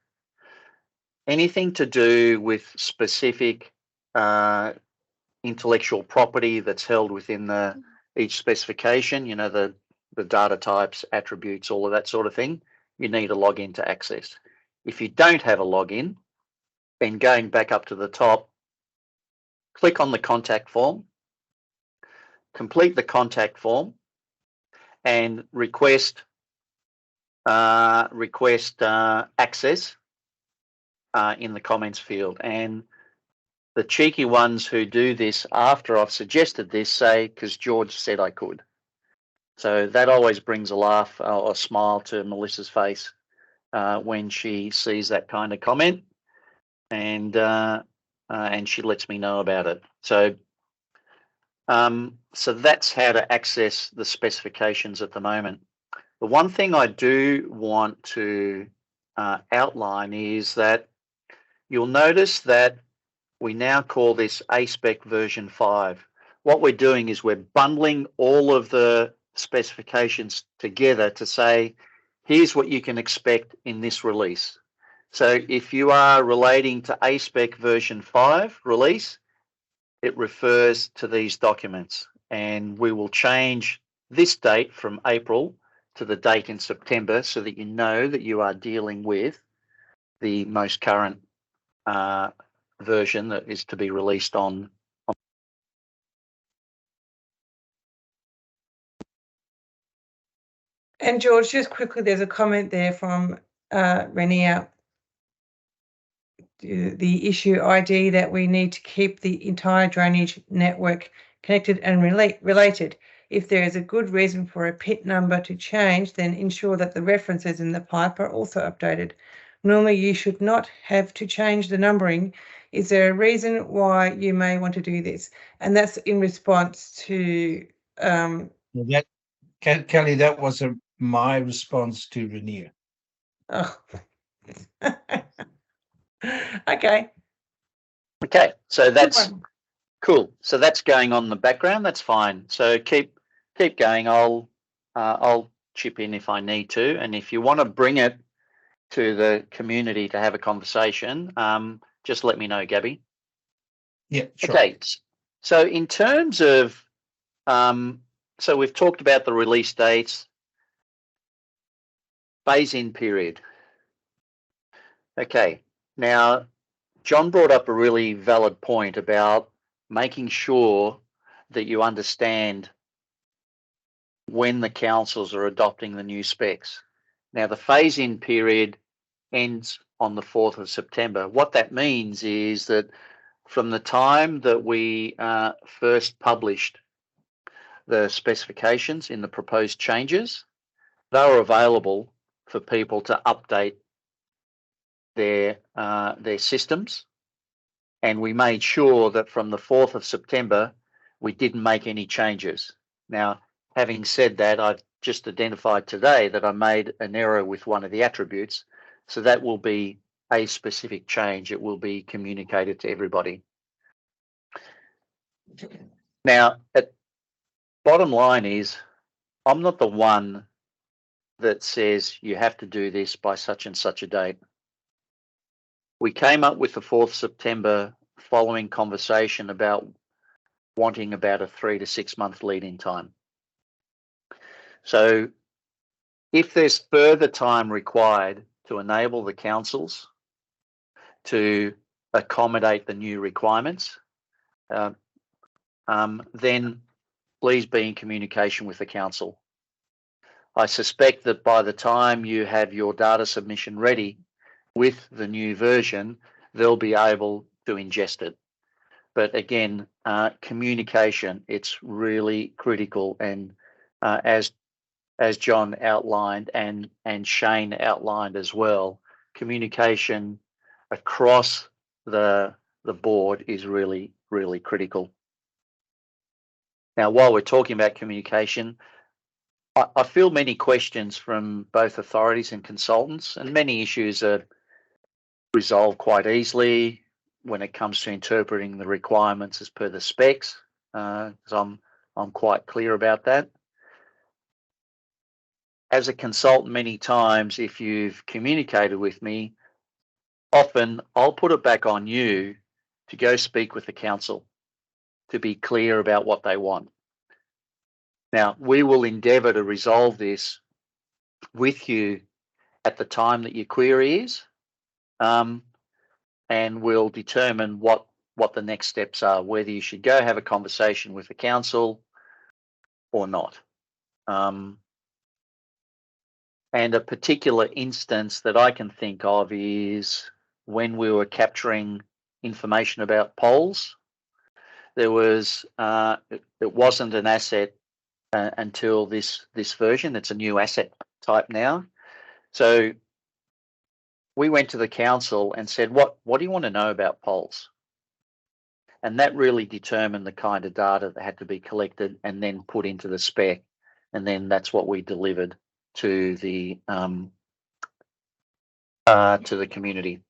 Anything to do with specific intellectual property that's held within each specification, you know, the data types, attributes, all of that sort of thing, you need a login to access. If you don't have a login, then going back up to the top, click on the contact form, complete the contact form, and request access in the comments field. And the cheeky ones who do this after I've suggested this say, because George said I could. So that always brings a laugh or a smile to Melissa's face when she sees that kind of comment, and she lets me know about it. So so that's how to access the specifications at the moment. The one thing I do want to outline is that you'll notice that we now call this A-SPEC version 5. What we're doing is we're bundling all of the specifications together to say, here's what you can expect in this release. So if you are relating to A-SPEC version 5 release, it refers to these documents, and we will change this date from April to the date in September so that you know that you are dealing with the most current version that is to be released on. And George, just quickly, there's a comment there from Renia. The issue ID that we need to keep the entire drainage network connected and related. If there is a good reason for a pit number to change, then ensure that the references in the pipe are also updated. Normally, you should not have to change the numbering. Is there a reason why you may want to do this? And that's in response to That, Kelly, that was my response to Renia. Oh. Okay. Okay, so that's cool. So that's going on in the background. That's fine. So keep going. I'll chip in if I need to, and if you want to bring it to the community to have a conversation, just let me know, Gaby. Yeah, sure. Okay. So in terms of, so we've talked about the release dates, phase-in period. Okay. Now, John brought up a really valid point about making sure that you understand when the councils are adopting the new specs. Now, the phase-in period ends on the 4th of September. What that means is that from the time that we first published the specifications in the proposed changes, they were available for people to update their systems, and we made sure that from the 4th of September we didn't make any changes. Now, having said that, I've just identified today that I made an error with one of the attributes, so that will be a specific change. It will be communicated to everybody. Now, bottom line is, I'm not the one that says you have to do this by such and such a date. We came up with the 4th September following conversation about wanting about a 3 to 6 month lead-in time. So if there's further time required to enable the councils to accommodate the new requirements, then please be in communication with the council. I suspect that by the time you have your data submission ready with the new version, they'll be able to ingest it. But again, communication, it's really critical. And as John outlined and Shane outlined as well, communication across the board is really, really critical. Now, while we're talking about communication, I feel many questions from both authorities and consultants, and many issues are resolved quite easily when it comes to interpreting the requirements as per the specs, because I'm quite clear about that. As a consultant, many times, if you've communicated with me, often I'll put it back on you to go speak with the council to be clear about what they want. Now, we will endeavour to resolve this with you at the time that your query is, and we'll determine what the next steps are, whether you should go have a conversation with the council or not. And a particular instance that I can think of is when we were capturing information about poles. There was, it wasn't an asset until this version. It's a new asset type now. So we went to the council and said, what do you want to know about poles? And that really determined the kind of data that had to be collected and then put into the spec. And then that's what we delivered to the community.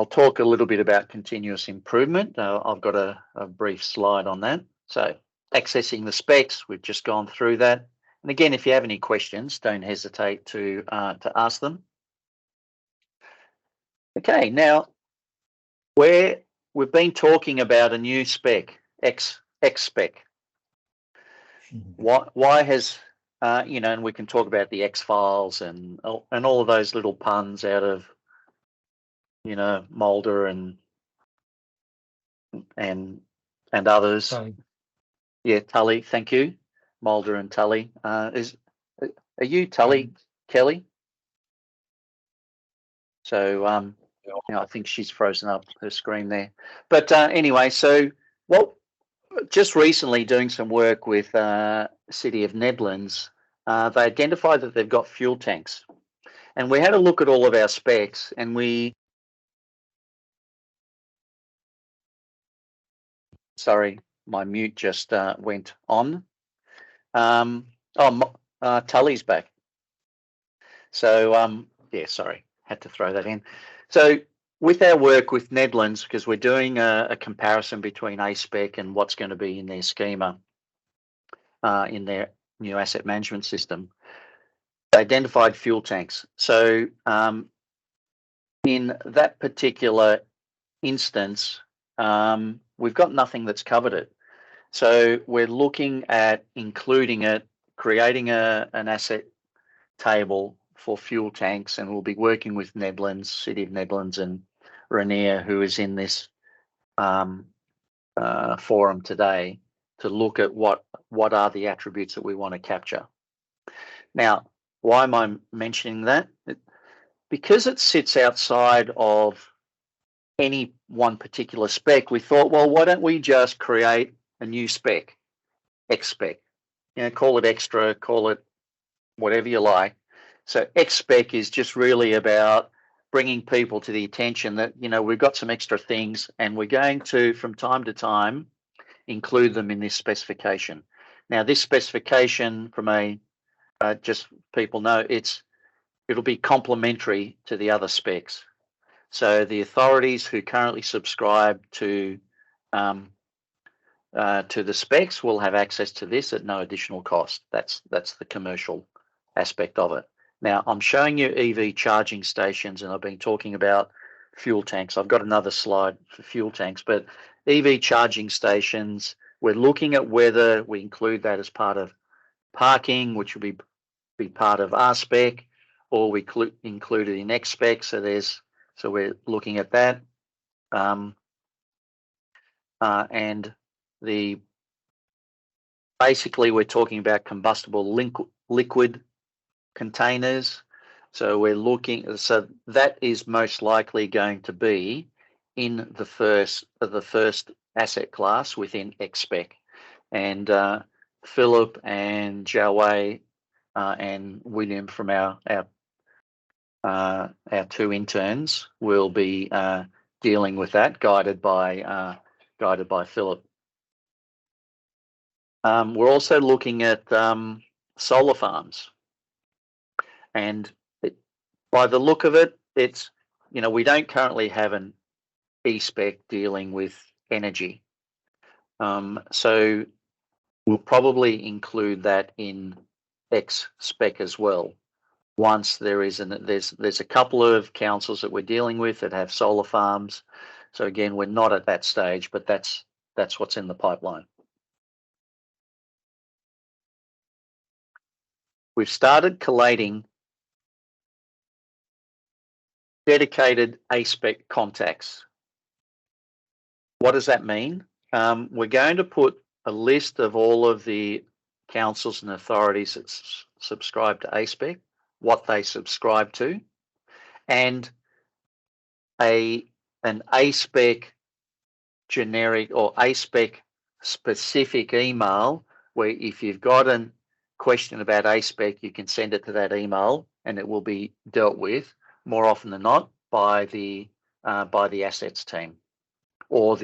I'll talk a little bit about continuous improvement. I've got a brief slide on that. So accessing the specs, we've just gone through that. And again, if you have any questions, don't hesitate to ask them. Okay, now we've been talking about a new spec, A-SPEC. Why has you know, and we can talk about the X-Files and all of those little puns out of, you know, Mulder and others. Tully. Yeah, Tully. Thank you, Mulder and Tully. Are you Tully, Kelly? So you know, I think she's frozen up her screen there. But anyway, so just recently doing some work with City of Nedlands, they identified that they've got fuel tanks, and we had a look at all of our specs, and sorry, my mute just went on. Tully's back. So yeah, sorry, had to throw that in. So with our work with Nedlands, because we're doing a comparison between A-SPEC and what's going to be in their schema, in their new asset management system, they identified fuel tanks. So in that particular instance, we've got nothing that's covered it. So we're looking at including it, creating an asset table for fuel tanks, and we'll be working with Nedlands, City of Nedlands, and Rainier, who is in this forum today, to look at what are the attributes that we want to capture. Now, why am I mentioning that? Because it sits outside of any one particular spec, we thought, well, why don't we just create a new spec, A-SPEC? You know, call it extra, call it whatever you like. So A-SPEC is just really about bringing people to the attention that, you know, we've got some extra things, and we're going to, from time to time, include them in this specification. Now, this specification, from just people know, it'll be complementary to the other specs. So the authorities who currently subscribe to the specs will have access to this at no additional cost. That's the commercial aspect of it. Now, I'm showing you EV charging stations, and I've been talking about fuel tanks. I've got another slide for fuel tanks, but EV charging stations, we're looking at whether we include that as part of parking, which will be part of A-SPEC, or we include it in A-SPEC. So we're looking at that. And basically we're talking about combustible liquid containers. So we're looking, so that is most likely going to be in the first asset class within A-SPEC. And Philip and Jaway and William from our two interns will be dealing with that, guided by Philip. We're also looking at solar farms, and by the look of it, it's, you know, we don't currently have an E-SPEC dealing with energy, so we'll probably include that in A-SPEC as well. Once there's a couple of councils that we're dealing with that have solar farms. So again, we're not at that stage, but that's what's in the pipeline. We've started collating dedicated A-SPEC contacts. What does that mean? We're going to put a list of all of the councils and authorities that subscribe to A-SPEC, what they subscribe to, and an A-SPEC generic or A-SPEC specific email, where if you've got a question about A-SPEC, you can send it to that email and it will be dealt with more often than not by the assets team, or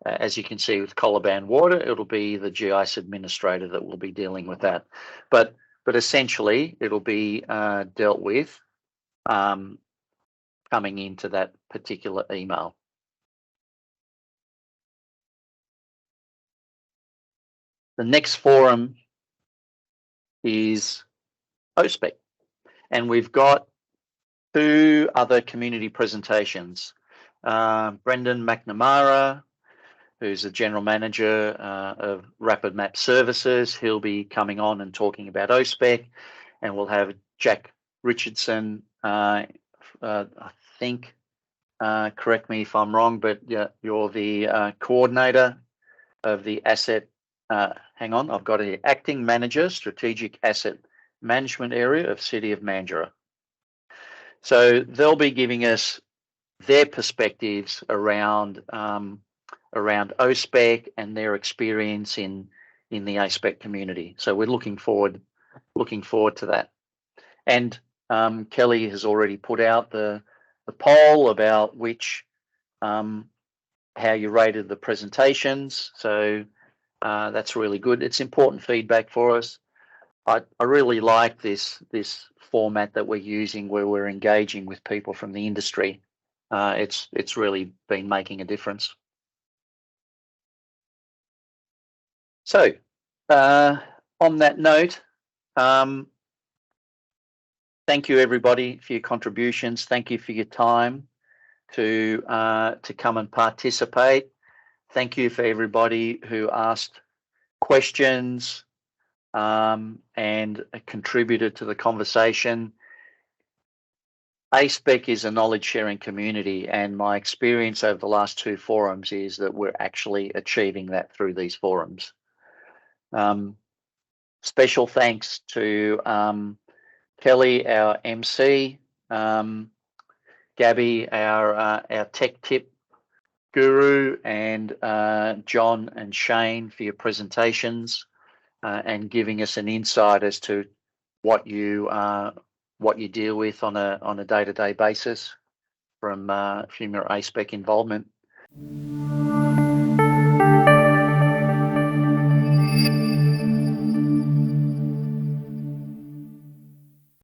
as you can see with Cleverdon Water, it'll be the GIS administrator that will be dealing with that. But essentially, it'll be dealt with coming into that particular email. The next forum is A-SPEC, and we've got 2 other community presentations. Brendan McNamara, who's the General Manager of Rapid Map Services, he'll be coming on and talking about A-SPEC, and we'll have Jack Richardson, I think, correct me if I'm wrong, but yeah, you're the coordinator of the asset, hang on, I've got an Acting Manager, Strategic Asset Management Area of City of Mandurah. So they'll be giving us their perspectives around A-SPEC and their experience in the A-SPEC community. So we're looking forward to that. And Kelly has already put out the poll about which how you rated the presentations. So that's really good. It's important feedback for us. I really like this format that we're using where we're engaging with people from the industry. It's really been making a difference. So on that note, thank you everybody for your contributions. Thank you for your time to come and participate. Thank you for everybody who asked questions and contributed to the conversation. A-SPEC is a knowledge sharing community, and my experience over the last 2 forums is that we're actually achieving that through these forums. Special thanks to Kelly, our MC, Gaby, our tech tip guru, and John and Shane for your presentations and giving us an insight as to what you deal with on a day-to-day basis from your A-SPEC involvement.